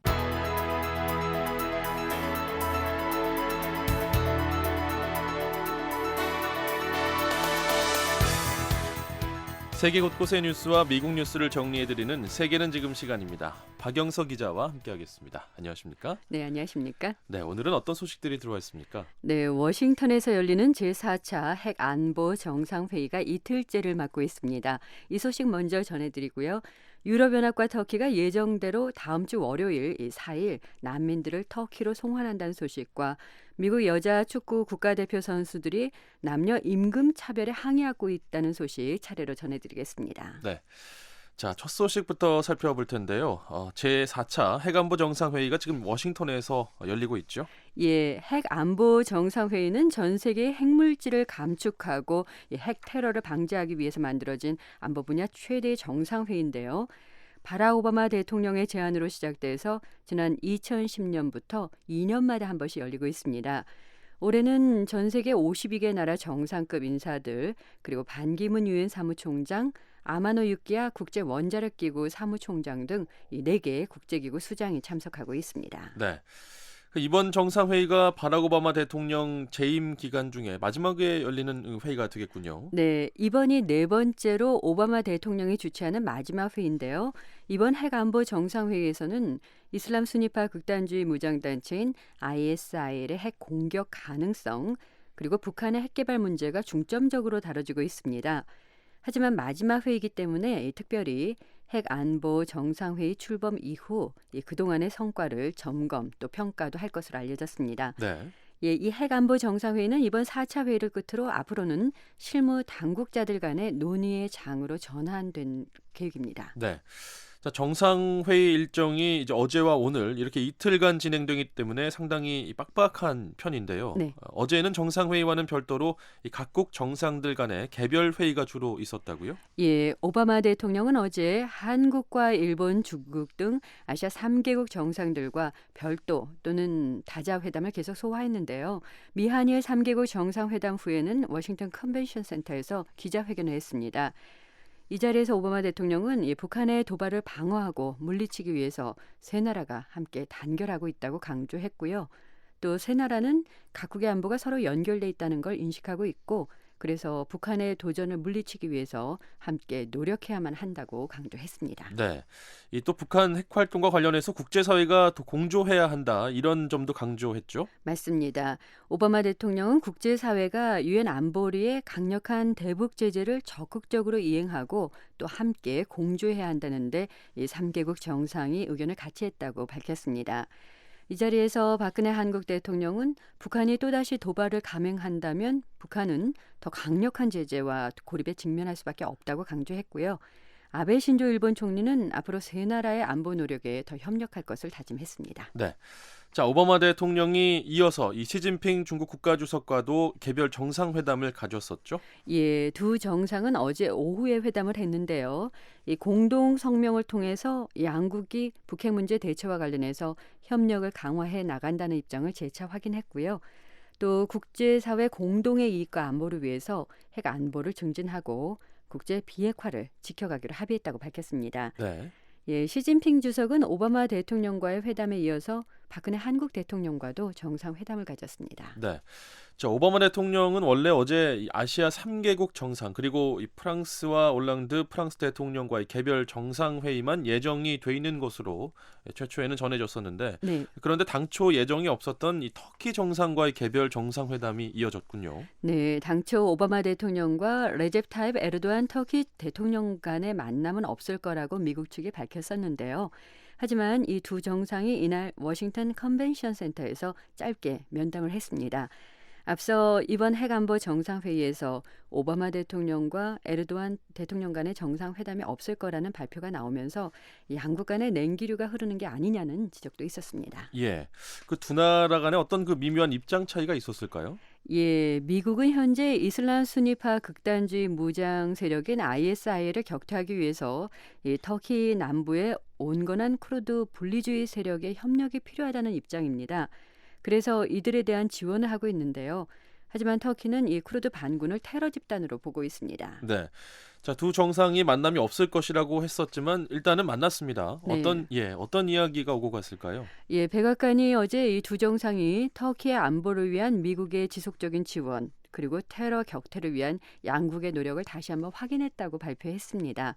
Speaker 4: 세계 곳곳의 뉴스와 미국 뉴스를 정리해드리는 세계는 지금 시간입니다. 박영서 기자와 함께하겠습니다. 안녕하십니까?
Speaker 1: 네, 안녕하십니까?
Speaker 4: 네, 오늘은 어떤 소식들이 들어와 있습니까?
Speaker 1: 네, 워싱턴에서 열리는 제4차 핵 안보 정상회의가 이틀째를 맞고 있습니다. 이 소식 먼저 전해드리고요. 유럽연합과 터키가 예정대로 다음 주 월요일 4일 난민들을 터키로 송환한다는 소식과 미국 여자 축구 국가대표 선수들이 남녀 임금 차별에 항의하고 있다는 소식 차례로 전해드리겠습니다.
Speaker 4: 네. 자, 첫 소식부터 살펴볼 텐데요. 제4차 핵안보 정상회의가 지금 워싱턴에서 열리고 있죠?
Speaker 1: 예, 핵안보 정상회의는 전 세계의 핵물질을 감축하고 핵 테러를 방지하기 위해서 만들어진 안보 분야 최대 정상회의인데요. 바락 오바마 대통령의 제안으로 시작돼서 지난 2010년부터 2년마다 한 번씩 열리고 있습니다. 올해는 전 세계 52개 나라 정상급 인사들, 그리고 반기문 유엔 사무총장, 아마노 유키야 국제원자력기구 사무총장 등 4개 국제기구 수장이 참석하고 있습니다.
Speaker 4: 네. 이번 정상회의가 바락 오바마 대통령 재임 기간 중에 마지막에 열리는 회의가 되겠군요.
Speaker 1: 네, 이번이 4번째로 오바마 대통령이 주최하는 마지막 회의인데요. 이번 핵안보 정상회의에서는 이슬람 순위파 극단주의 무장단체인 ISIL의 핵 공격 가능성, 그리고 북한의 핵개발 문제가 중점적으로 다뤄지고 있습니다. 하지만 마지막 회의이기 때문에 특별히 핵안보 정상회의 출범 이후 그동안의 성과를 점검 또 평가도 할 것으로 알려졌습니다.
Speaker 4: 네.
Speaker 1: 이 핵안보 정상회의는 이번 4차 회의를 끝으로 앞으로는 실무 당국자들 간의 논의의 장으로 전환된 계획입니다.
Speaker 4: 네. 자, 정상회의 일정이 이제 어제와 오늘 이렇게 이틀간 진행되기 때문에 상당히 빡빡한 편인데요.
Speaker 1: 네.
Speaker 4: 어제는 정상회의와는 별도로 이 각국 정상들 간의 개별 회의가 주로 있었다고요?
Speaker 1: 예, 오바마 대통령은 어제 한국과 일본, 중국 등 아시아 3개국 정상들과 별도 또는 다자회담을 계속 소화했는데요. 미한일 3개국 정상회담 후에는 워싱턴 컨벤션 센터에서 기자회견을 했습니다. 이 자리에서 오바마 대통령은 북한의 도발을 방어하고 물리치기 위해서 세 나라가 함께 단결하고 있다고 강조했고요. 또 세 나라는 각국의 안보가 서로 연결돼 있다는 걸 인식하고 있고 그래서 북한의 도전을 물리치기 위해서 함께 노력해야만 한다고 강조했습니다.
Speaker 4: 네. 이 또 북한 핵 활동과 관련해서 국제사회가 더 공조해야 한다 이런 점도 강조했죠?
Speaker 1: 맞습니다. 오바마 대통령은 국제사회가 유엔 안보리의 강력한 대북 제재를 적극적으로 이행하고 또 함께 공조해야 한다는데 이 3개국 정상이 의견을 같이 했다고 밝혔습니다. 이 자리에서 박근혜 한국 대통령은 북한이 또다시 도발을 감행한다면 북한은 더 강력한 제재와 고립에 직면할 수밖에 없다고 강조했고요. 아베 신조 일본 총리는 앞으로 세 나라의 안보 노력에 더 협력할 것을 다짐했습니다.
Speaker 4: 네. 자, 오바마 대통령이 이어서 이 시진핑 중국 국가주석과도 개별 정상회담을 가졌었죠?
Speaker 1: 예, 두 정상은 어제 오후에 회담을 했는데요. 이 공동 성명을 통해서 양국이 북핵 문제 대처와 관련해서 협력을 강화해 나간다는 입장을 재차 확인했고요. 또 국제사회 공동의 이익과 안보를 위해서 핵 안보를 증진하고 국제 비핵화를 지켜가기로 합의했다고 밝혔습니다.
Speaker 4: 네.
Speaker 1: 예, 시진핑 주석은 오바마 대통령과의 회담에 이어서 박근혜 한국 대통령과도 정상회담을 가졌습니다.
Speaker 4: 네. 자, 오바마 대통령은 원래 어제 이 아시아 3개국 정상 그리고 이 프랑스와 올랑드 프랑스 대통령과의 개별 정상회의만 예정이 돼 있는 것으로 최초에는 전해졌었는데
Speaker 1: 네.
Speaker 4: 그런데 당초 예정이 없었던 이 터키 정상과의 개별 정상회담이 이어졌군요.
Speaker 1: 네, 당초 오바마 대통령과 레첵 타입 에르도안 터키 대통령 간의 만남은 없을 거라고 미국 측이 밝혔었는데요. 하지만 이 두 정상이 이날 워싱턴 컨벤션 센터에서 짧게 면담을 했습니다. 앞서 이번 핵안보 정상회의에서 오바마 대통령과 에르도안 대통령 간의 정상회담이 없을 거라는 발표가 나오면서 이 양국 간의 냉기류가 흐르는 게 아니냐는 지적도 있었습니다.
Speaker 4: 예. 그 두 나라 간에 어떤 그 미묘한 입장 차이가 있었을까요?
Speaker 1: 예, 미국은 현재 이슬람 순위파 극단주의 무장 세력인 ISI를 격퇴하기 위해서 이 터키 남부의 온건한 쿠르드 분리주의 세력의 협력이 필요하다는 입장입니다. 그래서 이들에 대한 지원을 하고 있는데요. 하지만 터키는 이 쿠르드 반군을 테러 집단으로 보고 있습니다.
Speaker 4: 네. 자, 두 정상이 만남이 없을 것이라고 했었지만 일단은 만났습니다.
Speaker 1: 네.
Speaker 4: 어떤 이야기가 오고 갔을까요?
Speaker 1: 예, 백악관이 어제 이 두 정상이 터키의 안보를 위한 미국의 지속적인 지원, 그리고 테러 격퇴를 위한 양국의 노력을 다시 한번 확인했다고 발표했습니다.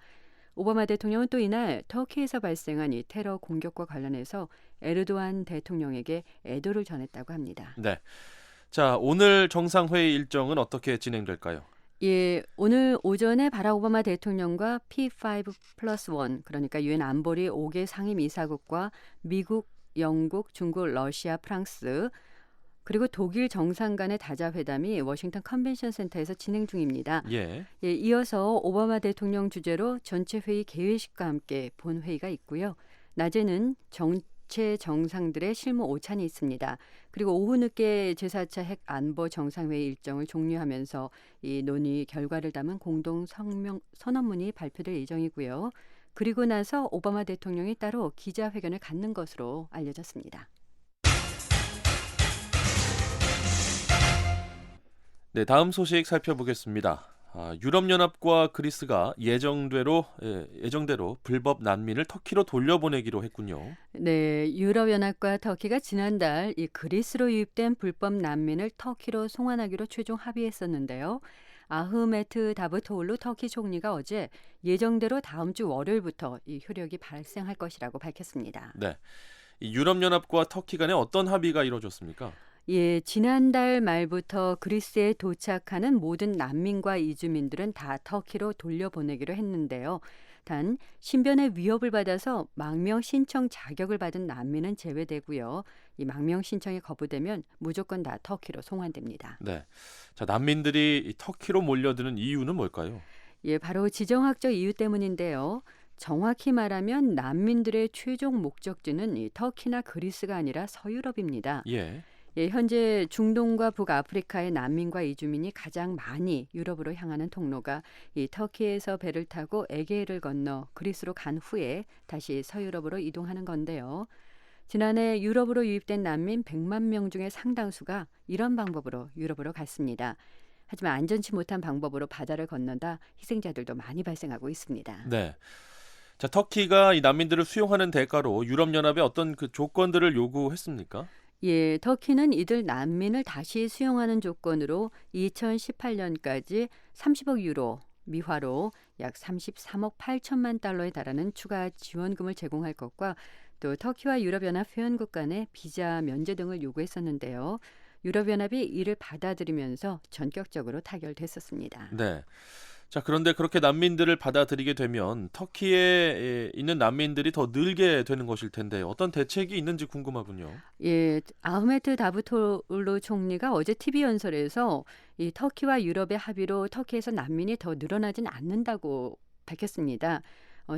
Speaker 1: 오바마 대통령은 또 이날 터키에서 발생한 이 테러 공격과 관련해서 에르도안 대통령에게 애도를 전했다고 합니다.
Speaker 4: 네. 자, 오늘 정상회의 일정은 어떻게 진행될까요?
Speaker 1: 예, 오늘 오전에 바락 오바마 대통령과 P5+1, 그러니까 유엔 안보리 5개 상임 이사국과 미국, 영국, 중국, 러시아, 프랑스, 그리고 독일 정상 간의 다자회담이 워싱턴 컨벤션 센터에서 진행 중입니다.
Speaker 4: 예.
Speaker 1: 예, 이어서 오바마 대통령 주재로 전체 회의 개회식과 함께 본회의가 있고요. 낮에는 정체 정상들의 실무 오찬이 있습니다. 그리고 오후 늦게 제4차 핵 안보 정상회의 일정을 종료하면서 이 논의 결과를 담은 공동 선언문이 발표될 예정이고요. 그리고 나서 오바마 대통령이 따로 기자회견을 갖는 것으로 알려졌습니다.
Speaker 4: 네, 다음 소식 살펴보겠습니다. 유럽연합과 그리스가 예정대로 불법 난민을 터키로 돌려보내기로 했군요.
Speaker 1: 네, 유럽연합과 터키가 지난달 이 그리스로 유입된 불법 난민을 터키로 송환하기로 최종 합의했었는데요. 아흐메트 다부토올루 터키 총리가 어제 예정대로 다음 주 월요일부터 이 효력이 발생할 것이라고 밝혔습니다.
Speaker 4: 네, 이 유럽연합과 터키 간에 어떤 합의가 이루어졌습니까?
Speaker 1: 예, 지난달 말부터 그리스에 도착하는 모든 난민과 이주민들은 다 터키로 돌려보내기로 했는데요. 단 신변의 위협을 받아서 망명 신청 자격을 받은 난민은 제외되고요. 이 망명 신청이 거부되면 무조건 다 터키로 송환됩니다.
Speaker 4: 네. 자, 난민들이 터키로 몰려드는 이유는 뭘까요?
Speaker 1: 예, 바로 지정학적 이유 때문인데요. 정확히 말하면 난민들의 최종 목적지는 이 터키나 그리스가 아니라 서유럽입니다.
Speaker 4: 예.
Speaker 1: 예, 현재 중동과 북아프리카의 난민과 이주민이 가장 많이 유럽으로 향하는 통로가 이 터키에서 배를 타고 에게해를 건너 그리스로 간 후에 다시 서유럽으로 이동하는 건데요. 지난해 유럽으로 유입된 난민 100만 명 중에 상당수가 이런 방법으로 유럽으로 갔습니다. 하지만 안전치 못한 방법으로 바다를 건너다 희생자들도 많이 발생하고 있습니다.
Speaker 4: 네. 자, 터키가 이 난민들을 수용하는 대가로 유럽연합에 어떤 그 조건들을 요구했습니까?
Speaker 1: 예, 터키는 이들 난민을 다시 수용하는 조건으로 2018년까지 30억 유로, 미화로 약 33억 8천만 달러에 달하는 추가 지원금을 제공할 것과 또 터키와 유럽연합 회원국 간의 비자 면제 등을 요구했었는데요. 유럽연합이 이를 받아들이면서 전격적으로 타결됐었습니다.
Speaker 4: 네. 자, 그런데 그렇게 난민들을 받아들이게 되면 터키에 있는 난민들이 더 늘게 되는 것일 텐데 어떤 대책이 있는지 궁금하군요.
Speaker 1: 예, 아흐메트 다부토올루 총리가 어제 TV 연설에서 이 터키와 유럽의 합의로 터키에서 난민이 더 늘어나진 않는다고 밝혔습니다.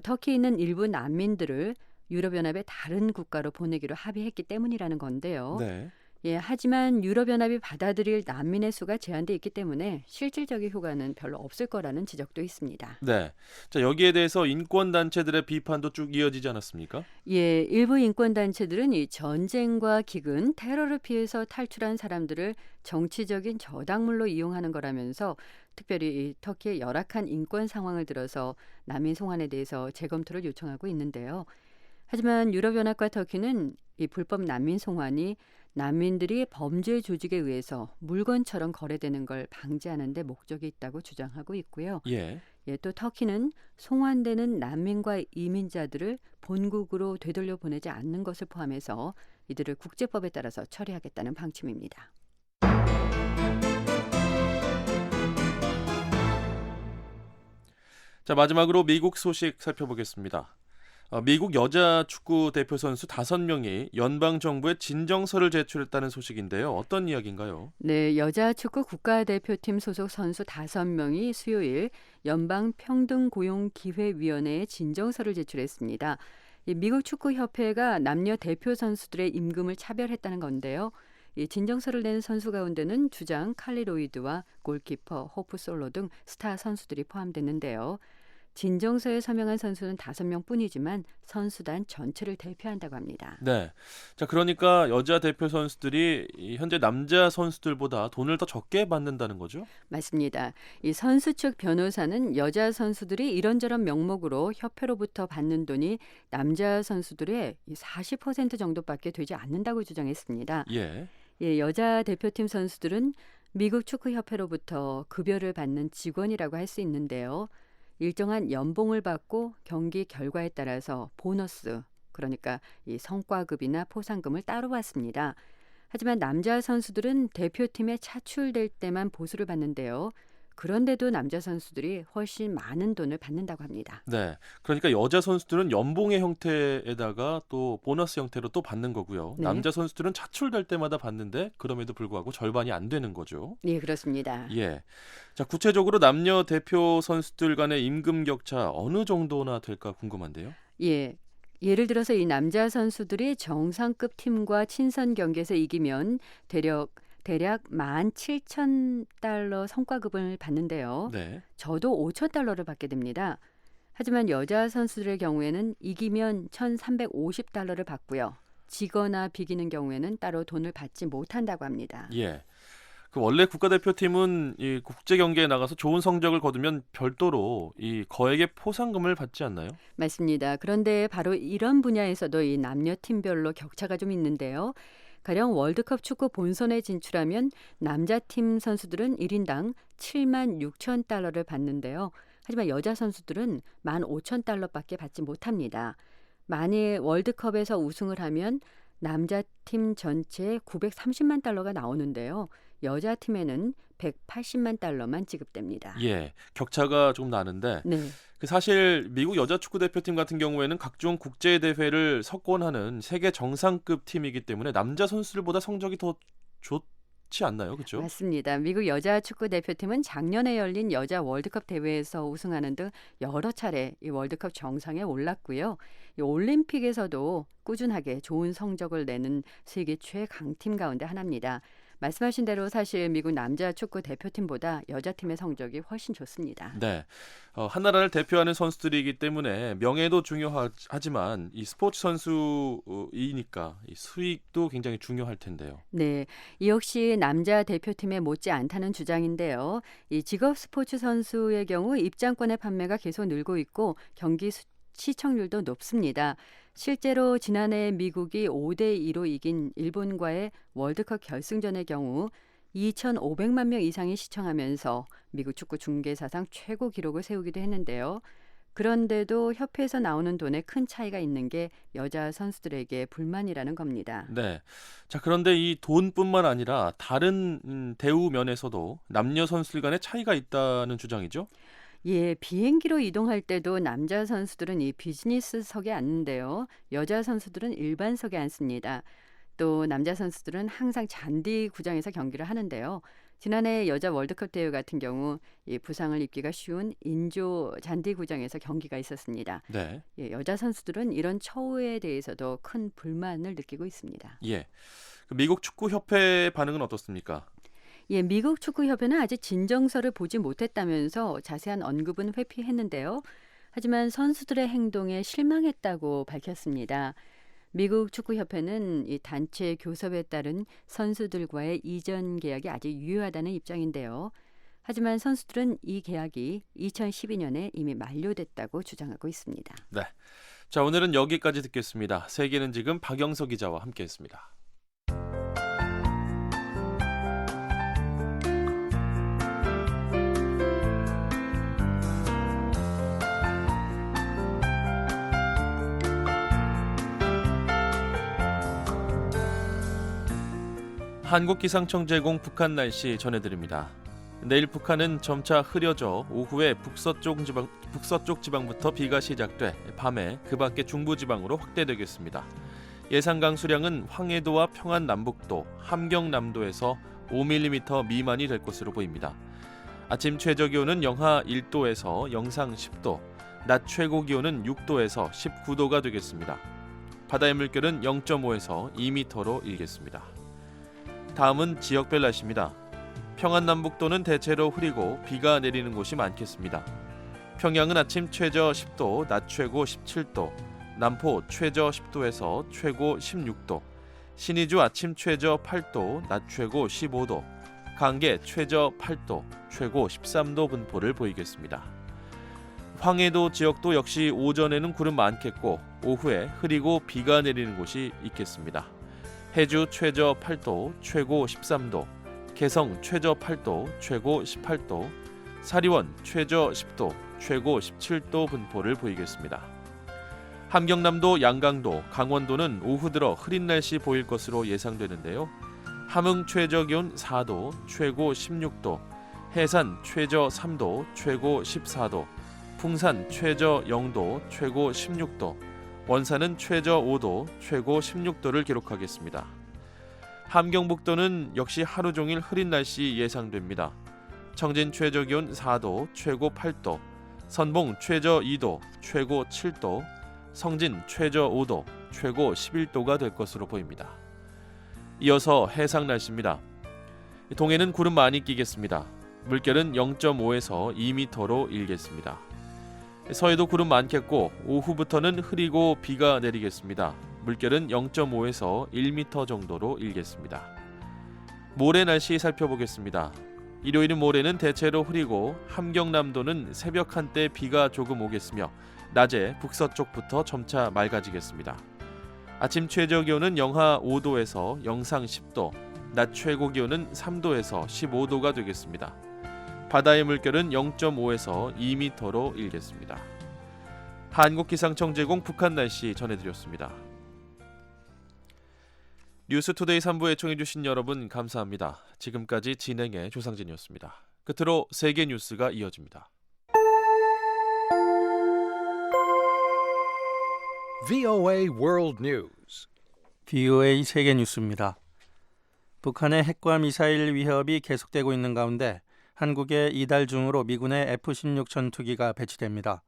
Speaker 1: 터키에 있는 일부 난민들을 유럽연합의 다른 국가로 보내기로 합의했기 때문이라는 건데요.
Speaker 4: 네.
Speaker 1: 예, 하지만 유럽연합이 받아들일 난민의 수가 제한돼 있기 때문에 실질적인 효과는 별로 없을 거라는 지적도 있습니다.
Speaker 4: 네. 자, 여기에 대해서 인권 단체들의 비판도 쭉 이어지지 않았습니까?
Speaker 1: 예, 일부 인권 단체들은 이 전쟁과 기근, 테러를 피해서 탈출한 사람들을 정치적인 저당물로 이용하는 거라면서 특별히 이 터키의 열악한 인권 상황을 들어서 난민 송환에 대해서 재검토를 요청하고 있는데요. 하지만 유럽연합과 터키는 이 불법 난민 송환이 난민들이 범죄 조직에 의해서 물건처럼 거래되는 걸 방지하는 데 목적이 있다고 주장하고 있고요.
Speaker 4: 예.
Speaker 1: 예, 또 터키는 송환되는 난민과 이민자들을 본국으로 되돌려 보내지 않는 것을 포함해서 이들을 국제법에 따라서 처리하겠다는 방침입니다.
Speaker 4: 자, 마지막으로 미국 소식 살펴보겠습니다. 미국 여자 축구 대표 선수 5명이 연방 정부에 진정서를 제출했다는 소식인데요. 어떤 이야기인가요?
Speaker 1: 네, 여자 축구 국가대표팀 소속 선수 5명이 수요일 연방평등고용기회위원회에 진정서를 제출했습니다. 이 미국 축구협회가 남녀 대표 선수들의 임금을 차별했다는 건데요. 이 진정서를 낸 선수 가운데는 주장 칼리 로이드와 골키퍼 호프 솔로 등 스타 선수들이 포함됐는데요. 진정서에 서명한 선수는 5명 뿐이지만 선수단 전체를 대표한다고 합니다.
Speaker 4: 네. 자, 그러니까 여자 대표 선수들이 현재 남자 선수들보다 돈을 더 적게 받는다는 거죠?
Speaker 1: 맞습니다. 이 선수 측 변호사는 여자 선수들이 이런저런 명목으로 협회로부터 받는 돈이 남자 선수들의 40% 정도밖에 되지 않는다고 주장했습니다.
Speaker 4: 예.
Speaker 1: 예, 여자 대표팀 선수들은 미국 축구협회로부터 급여를 받는 직원이라고 할 수 있는데요. 일정한 연봉을 받고 경기 결과에 따라서 보너스, 그러니까 이 성과급이나 포상금을 따로 받습니다. 하지만 남자 선수들은 대표팀에 차출될 때만 보수를 받는데요. 그런데도 남자 선수들이 훨씬 많은 돈을 받는다고 합니다.
Speaker 4: 네. 그러니까 여자 선수들은 연봉의 형태에다가 또 보너스 형태로 또 받는 거고요.
Speaker 1: 네.
Speaker 4: 남자 선수들은 차출될 때마다 받는데 그럼에도 불구하고 절반이 안 되는 거죠.
Speaker 1: 예, 그렇습니다.
Speaker 4: 예. 자, 구체적으로 남녀 대표 선수들 간의 임금 격차 어느 정도나 될까 궁금한데요.
Speaker 1: 예. 예를 들어서 이 남자 선수들이 정상급 팀과 친선 경기에서 이기면 대략 17,000달러 성과급을 받는데요.
Speaker 4: 네.
Speaker 1: 저도 5,000달러를 받게 됩니다. 하지만 여자 선수들의 경우에는 이기면 1,350달러를 받고요. 지거나 비기는 경우에는 따로 돈을 받지 못한다고 합니다.
Speaker 4: 예. 그 원래 국가대표팀은 이 국제 경기에 나가서 좋은 성적을 거두면 별도로 이 거액의 포상금을 받지 않나요?
Speaker 1: 맞습니다. 그런데 바로 이런 분야에서도 이 남녀 팀별로 격차가 좀 있는데요. 가령 월드컵 축구 본선에 진출하면 남자팀 선수들은 1인당 76,000달러를 받는데요. 하지만 여자 선수들은 15,000달러밖에 받지 못합니다. 만일 월드컵에서 우승을 하면 남자팀 전체에 930만 달러가 나오는데요. 여자팀에는 180만 달러만 지급됩니다.
Speaker 4: 예. 격차가 좀 나는데
Speaker 1: 네.
Speaker 4: 사실 미국 여자 축구 대표팀 같은 경우에는 각종 국제 대회를 석권하는 세계 정상급 팀이기 때문에 남자 선수들보다 성적이 더 좋지 않나요? 그렇죠?
Speaker 1: 맞습니다. 미국 여자 축구 대표팀은 작년에 열린 여자 월드컵 대회에서 우승하는 등 여러 차례 이 월드컵 정상에 올랐고요. 이 올림픽에서도 꾸준하게 좋은 성적을 내는 세계 최강팀 가운데 하나입니다. 말씀하신 대로 사실 미국 남자 축구 대표팀보다 여자팀의 성적이 훨씬 좋습니다.
Speaker 4: 네. 한 나라를 대표하는 선수들이기 때문에 명예도 중요하지만 이 스포츠 선수이니까 이 수익도 굉장히 중요할 텐데요.
Speaker 1: 네, 이 역시 남자 대표팀에 못지 않다는 주장인데요. 이 직업 스포츠 선수의 경우 입장권의 판매가 계속 늘고 있고 경기 시청률도 높습니다. 실제로 지난해 미국이 5대2로 이긴 일본과의 월드컵 결승전의 경우 2,500만 명 이상이 시청하면서 미국 축구 중계 사상 최고 기록을 세우기도 했는데요. 그런데도 협회에서 나오는 돈에 큰 차이가 있는 게 여자 선수들에게 불만이라는 겁니다.
Speaker 4: 네. 자, 그런데 이 돈뿐만 아니라 다른 대우 면에서도 남녀 선수들 간의 차이가 있다는 주장이죠?
Speaker 1: 예, 비행기로 이동할 때도 남자 선수들은 이 비즈니스석에 앉는데요. 여자 선수들은 일반석에 앉습니다. 또 남자 선수들은 항상 잔디 구장에서 경기를 하는데요. 지난해 여자 월드컵 대회 같은 경우 이 부상을 입기가 쉬운 인조 잔디 구장에서 경기가 있었습니다.
Speaker 4: 네.
Speaker 1: 예, 여자 선수들은 이런 처우에 대해서도 큰 불만을 느끼고 있습니다.
Speaker 4: 예. 미국 축구협회 반응은 어떻습니까?
Speaker 1: 예, 미국 축구협회는 아직 진정서를 보지 못했다면서 자세한 언급은 회피했는데요. 하지만 선수들의 행동에 실망했다고 밝혔습니다. 미국 축구협회는 이 단체 교섭에 따른 선수들과의 이전 계약이 아직 유효하다는 입장인데요. 하지만 선수들은 이 계약이 2012년에 이미 만료됐다고 주장하고 있습니다.
Speaker 4: 네. 자, 오늘은 여기까지 듣겠습니다. 세계는 지금 박영석 기자와 함께했습니다. 한국기상청 제공 북한 날씨 전해드립니다. 내일 북한은 점차 흐려져 오후에 북서쪽 지방부터 비가 시작돼 밤에 그 밖의 중부지방으로 확대되겠습니다. 예상 강수량은 황해도와 평안남북도, 함경남도에서 5mm 미만이 될 것으로 보입니다. 아침 최저기온은 영하 1도에서 영상 10도, 낮 최고기온은 6도에서 19도가 되겠습니다. 바다의 물결은 0.5에서 2m로 일겠습니다. 다음은 지역별 날씨입니다. 평안남북도는 대체로 흐리고 비가 내리는 곳이 많겠습니다. 평양은 아침 최저 10도, 낮 최고 17도, 남포 최저 10도에서 최고 16도, 신의주 아침 최저 8도, 낮 최고 15도, 강계 최저 8도, 최고 13도 분포를 보이겠습니다. 황해도 지역도 역시 오전에는 구름 많겠고 오후에 흐리고 비가 내리는 곳이 있겠습니다. 해주 최저 8도, 최고 13도, 개성 최저 8도, 최고 18도, 사리원 최저 10도, 최고 17도 분포를 보이겠습니다. 함경남도, 양강도, 강원도는 오후 들어 흐린 날씨 보일 것으로 예상되는데요. 함흥 최저 기온 4도, 최고 16도, 해산 최저 3도, 최고 14도, 풍산 최저 0도, 최고 16도, 원산은 최저 5도, 최고 16도를 기록하겠습니다. 함경북도는 역시 하루 종일 흐린 날씨 예상됩니다. 청진 최저 기온 4도, 최고 8도, 선봉 최저 2도, 최고 7도, 성진 최저 5도, 최고 11도가 될 것으로 보입니다. 이어서 해상 날씨입니다. 동해는 구름 많이 끼겠습니다. 물결은 0.5에서 2m로 일겠습니다. 서해도 구름 많겠고 오후부터는 흐리고 비가 내리겠습니다. 물결은 0.5에서 1m 정도로 일겠습니다. 모레 날씨 살펴보겠습니다. 일요일은 모레는 대체로 흐리고 함경남도는 새벽 한때 비가 조금 오겠으며 낮에 북서쪽부터 점차 맑아지겠습니다. 아침 최저 기온은 영하 5도에서 영상 10도, 낮 최고 기온은 3도에서 15도가 되겠습니다. 바다의 물결은 0.5에서 2m로 일겠습니다. 한국기상청 제공 북한 날씨 전해드렸습니다. 뉴스투데이 3부 애청해주신 여러분 감사합니다. 지금까지 진행의 조상진이었습니다. 끝으로 세계 뉴스가 이어집니다.
Speaker 3: VOA World News.
Speaker 2: VOA 세계 뉴스입니다. 북한의 핵과 미사일 위협이 계속되고 있는 가운데 한국에 이달 중으로 미군의 F-16 전투기가 배치됩니다.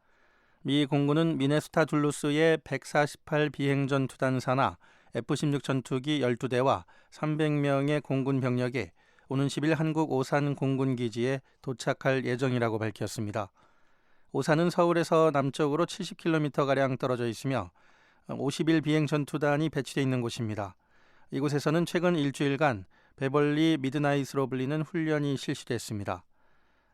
Speaker 2: 미 공군은 미네소타 둘루스의 148 비행전투단사나 F-16 전투기 12대와 300명의 공군 병력이 오는 10일 한국 오산 공군기지에 도착할 예정이라고 밝혔습니다. 오산은 서울에서 남쪽으로 70km가량 떨어져 있으며 50일 비행전투단이 배치되어 있는 곳입니다. 이곳에서는 최근 일주일간 베벌리 미드나잇으로 불리는 훈련이 실시됐습니다.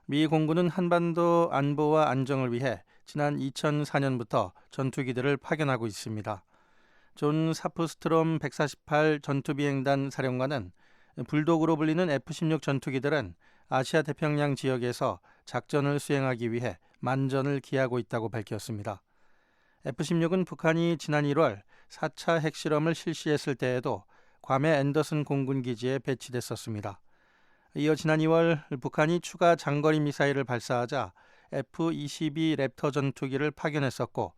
Speaker 2: 미 공군은 한반도 안보와 안정을 위해 지난 2004년부터 전투기들을 파견하고 있습니다. 존 사프스트롬 148 전투비행단 사령관은 불독으로 불리는 F-16 전투기들은 아시아 태평양 지역에서 작전을 수행하기 위해 만전을 기하고 있다고 밝혔습니다. F-16은 북한이 지난 1월 4차 핵실험을 실시했을 때에도 괌의 앤더슨 공군기지에 배치됐었습니다. 이어 지난 2월 북한이 추가 장거리 미사일을 발사하자 F-22 랩터 전투기를 파견했었고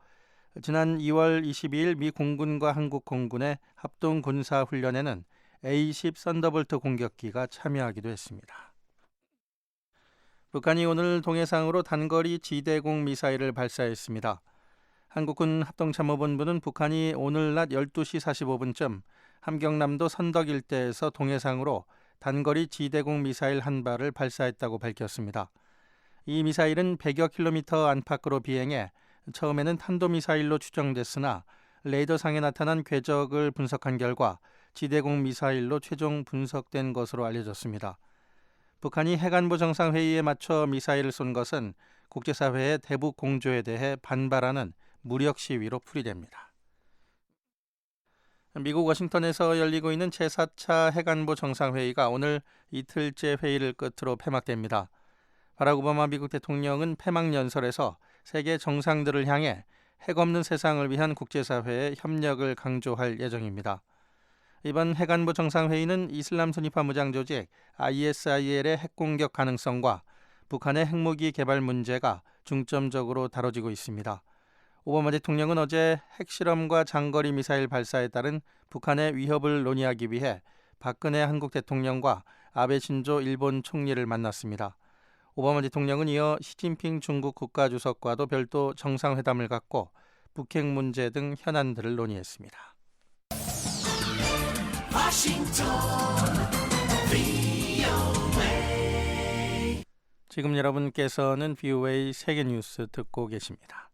Speaker 2: 지난 2월 22일 미 공군과 한국 공군의 합동 군사 훈련에는 A-10 썬더볼트 공격기가 참여하기도 했습니다. 북한이 오늘 동해상으로 단거리 지대공 미사일을 발사했습니다. 한국군 합동참모본부는 북한이 오늘 낮 12시 45분쯤 함경남도 선덕 일대에서 동해상으로 단거리 지대공 미사일 한 발을 발사했다고 밝혔습니다. 이 미사일은 100여 킬로미터 안팎으로 비행해 처음에는 탄도미사일로 추정됐으나 레이더상에 나타난 궤적을 분석한 결과 지대공 미사일로 최종 분석된 것으로 알려졌습니다. 북한이 해관보 정상회의에 맞춰 미사일을 쏜 것은 국제사회의 대북 공조에 대해 반발하는 무력 시위로 풀이됩니다. 미국 워싱턴에서 열리고 있는 제4차 해관보 정상회의가 오늘 이틀째 회의를 끝으로 폐막됩니다. 바락 오바마 미국 대통령은 폐막 연설에서 세계 정상들을 향해 핵 없는 세상을 위한 국제사회의 협력을 강조할 예정입니다. 이번 해관보 정상회의는 이슬람 순위파 무장 조직 ISIL의 핵공격 가능성과 북한의 핵무기 개발 문제가 중점적으로 다뤄지고 있습니다. 오바마 대통령은 어제 핵실험과 장거리 미사일 발사에 따른 북한의 위협을 논의하기 위해 박근혜 한국 대통령과 아베 신조 일본 총리를 만났습니다. 오바마 대통령은 이어 시진핑 중국 국가주석과도 별도 정상회담을 갖고 북핵 문제 등 현안들을 논의했습니다. 지금 여러분께서는 VOA 세계뉴스 듣고 계십니다.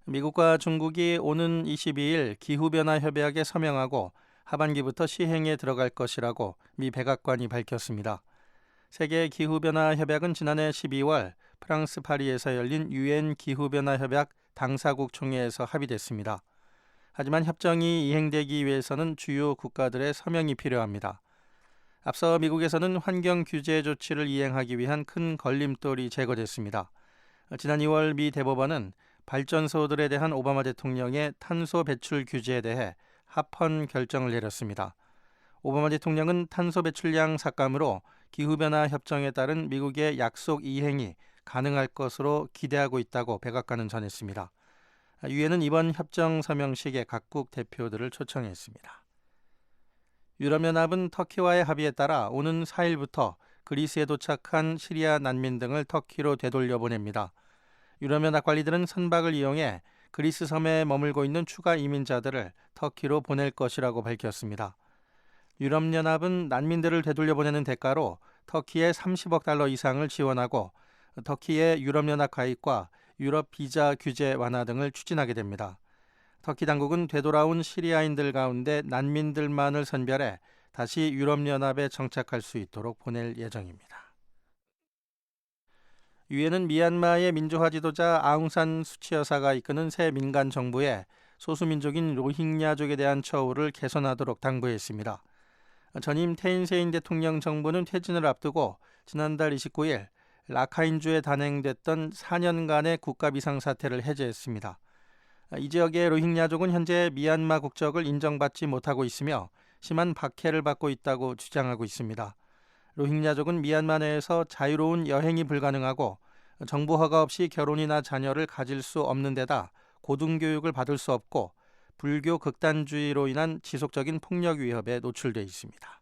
Speaker 2: 미국과 중국이 오는 22일 기후변화 협약에 서명하고 하반기부터 시행에 들어갈 것이라고 미 백악관이 밝혔습니다. 세계 기후변화 협약은 지난해 12월 프랑스 파리에서 열린 UN 기후변화 협약 당사국 총회에서 합의됐습니다. 하지만 협정이 이행되기 위해서는 주요 국가들의 서명이 필요합니다. 앞서 미국에서는 환경 규제 조치를 이행하기 위한 큰 걸림돌이 제거됐습니다. 지난 2월 미 대법원은 발전소들에 대한 오바마 대통령의 탄소 배출 규제에 대해 합헌 결정을 내렸습니다. 오바마 대통령은 탄소 배출량 삭감으로 기후변화 협정에 따른 미국의 약속 이행이 가능할 것으로 기대하고 있다고 백악관은 전했습니다. 유엔은 이번 협정 서명식에 각국 대표들을 초청했습니다. 유럽연합은 터키와의 합의에 따라 오는 4일부터 그리스에 도착한 시리아 난민 등을 터키로 되돌려 보냅니다. 유럽연합 관리들은 선박을 이용해 그리스 섬에 머물고 있는 추가 이민자들을 터키로 보낼 것이라고 밝혔습니다. 유럽연합은 난민들을 되돌려보내는 대가로 터키에 30억 달러 이상을 지원하고 터키의 유럽연합 가입과 유럽 비자 규제 완화 등을 추진하게 됩니다. 터키 당국은 되돌아온 시리아인들 가운데 난민들만을 선별해 다시 유럽연합에 정착할 수 있도록 보낼 예정입니다. 유엔은 미얀마의 민주화 지도자 아웅산 수치 여사가 이끄는 새 민간 정부에 소수민족인 로힝야족에 대한 처우를 개선하도록 당부했습니다. 전임 테인세인 대통령 정부는 퇴진을 앞두고 지난달 29일 라카인주에 단행됐던 4년간의 국가 비상사태를 해제했습니다. 이 지역의 로힝야족은 현재 미얀마 국적을 인정받지 못하고 있으며 심한 박해를 받고 있다고 주장하고 있습니다. 로힝야족은 미얀마 내에서 자유로운 여행이 불가능하고 정부 허가 없이 결혼이나 자녀를 가질 수 없는 데다 고등교육을 받을 수 없고 불교 극단주의로 인한 지속적인 폭력 위협에 노출돼 있습니다.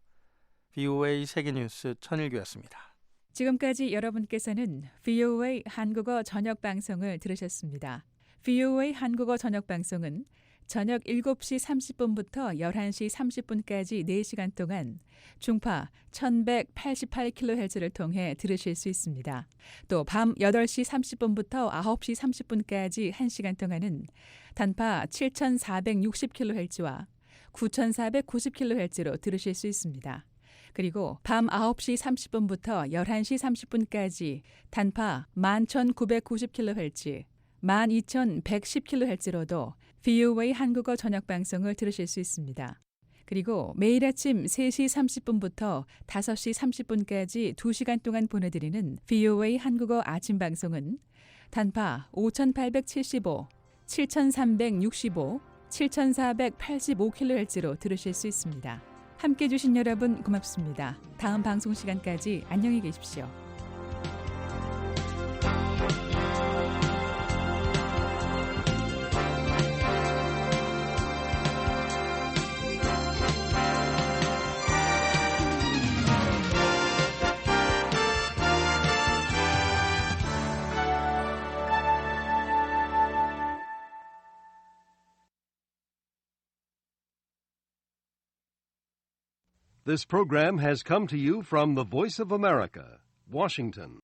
Speaker 2: VOA 세계뉴스 천일규였습니다.
Speaker 5: 지금까지 여러분께서는 VOA 한국어 저녁 방송을 들으셨습니다. VOA 한국어 저녁 방송은 저녁 7시 30분부터 11시 30분까지 4시간 동안 중파 1188kHz를 통해 들으실 수 있습니다. 또 밤 8시 30분부터 9시 30분까지 1시간 동안은 단파 7460kHz와 9490kHz로 들으실 수 있습니다. 그리고 밤 9시 30분부터 11시 30분까지 단파 11990kHz, 12110kHz로도 VOA 한국어 저녁 방송을 들으실 수 있습니다. 그리고 매일 아침 3시 30분부터 5시 30분까지 2시간 동안 보내드리는 VOA 한국어 아침 방송은 단파 5875, 7365, 7485kHz로 들으실 수 있습니다. 함께해 주신 여러분 고맙습니다. 다음 방송 시간까지 안녕히 계십시오.
Speaker 6: This program has come to you from the Voice of America, Washington.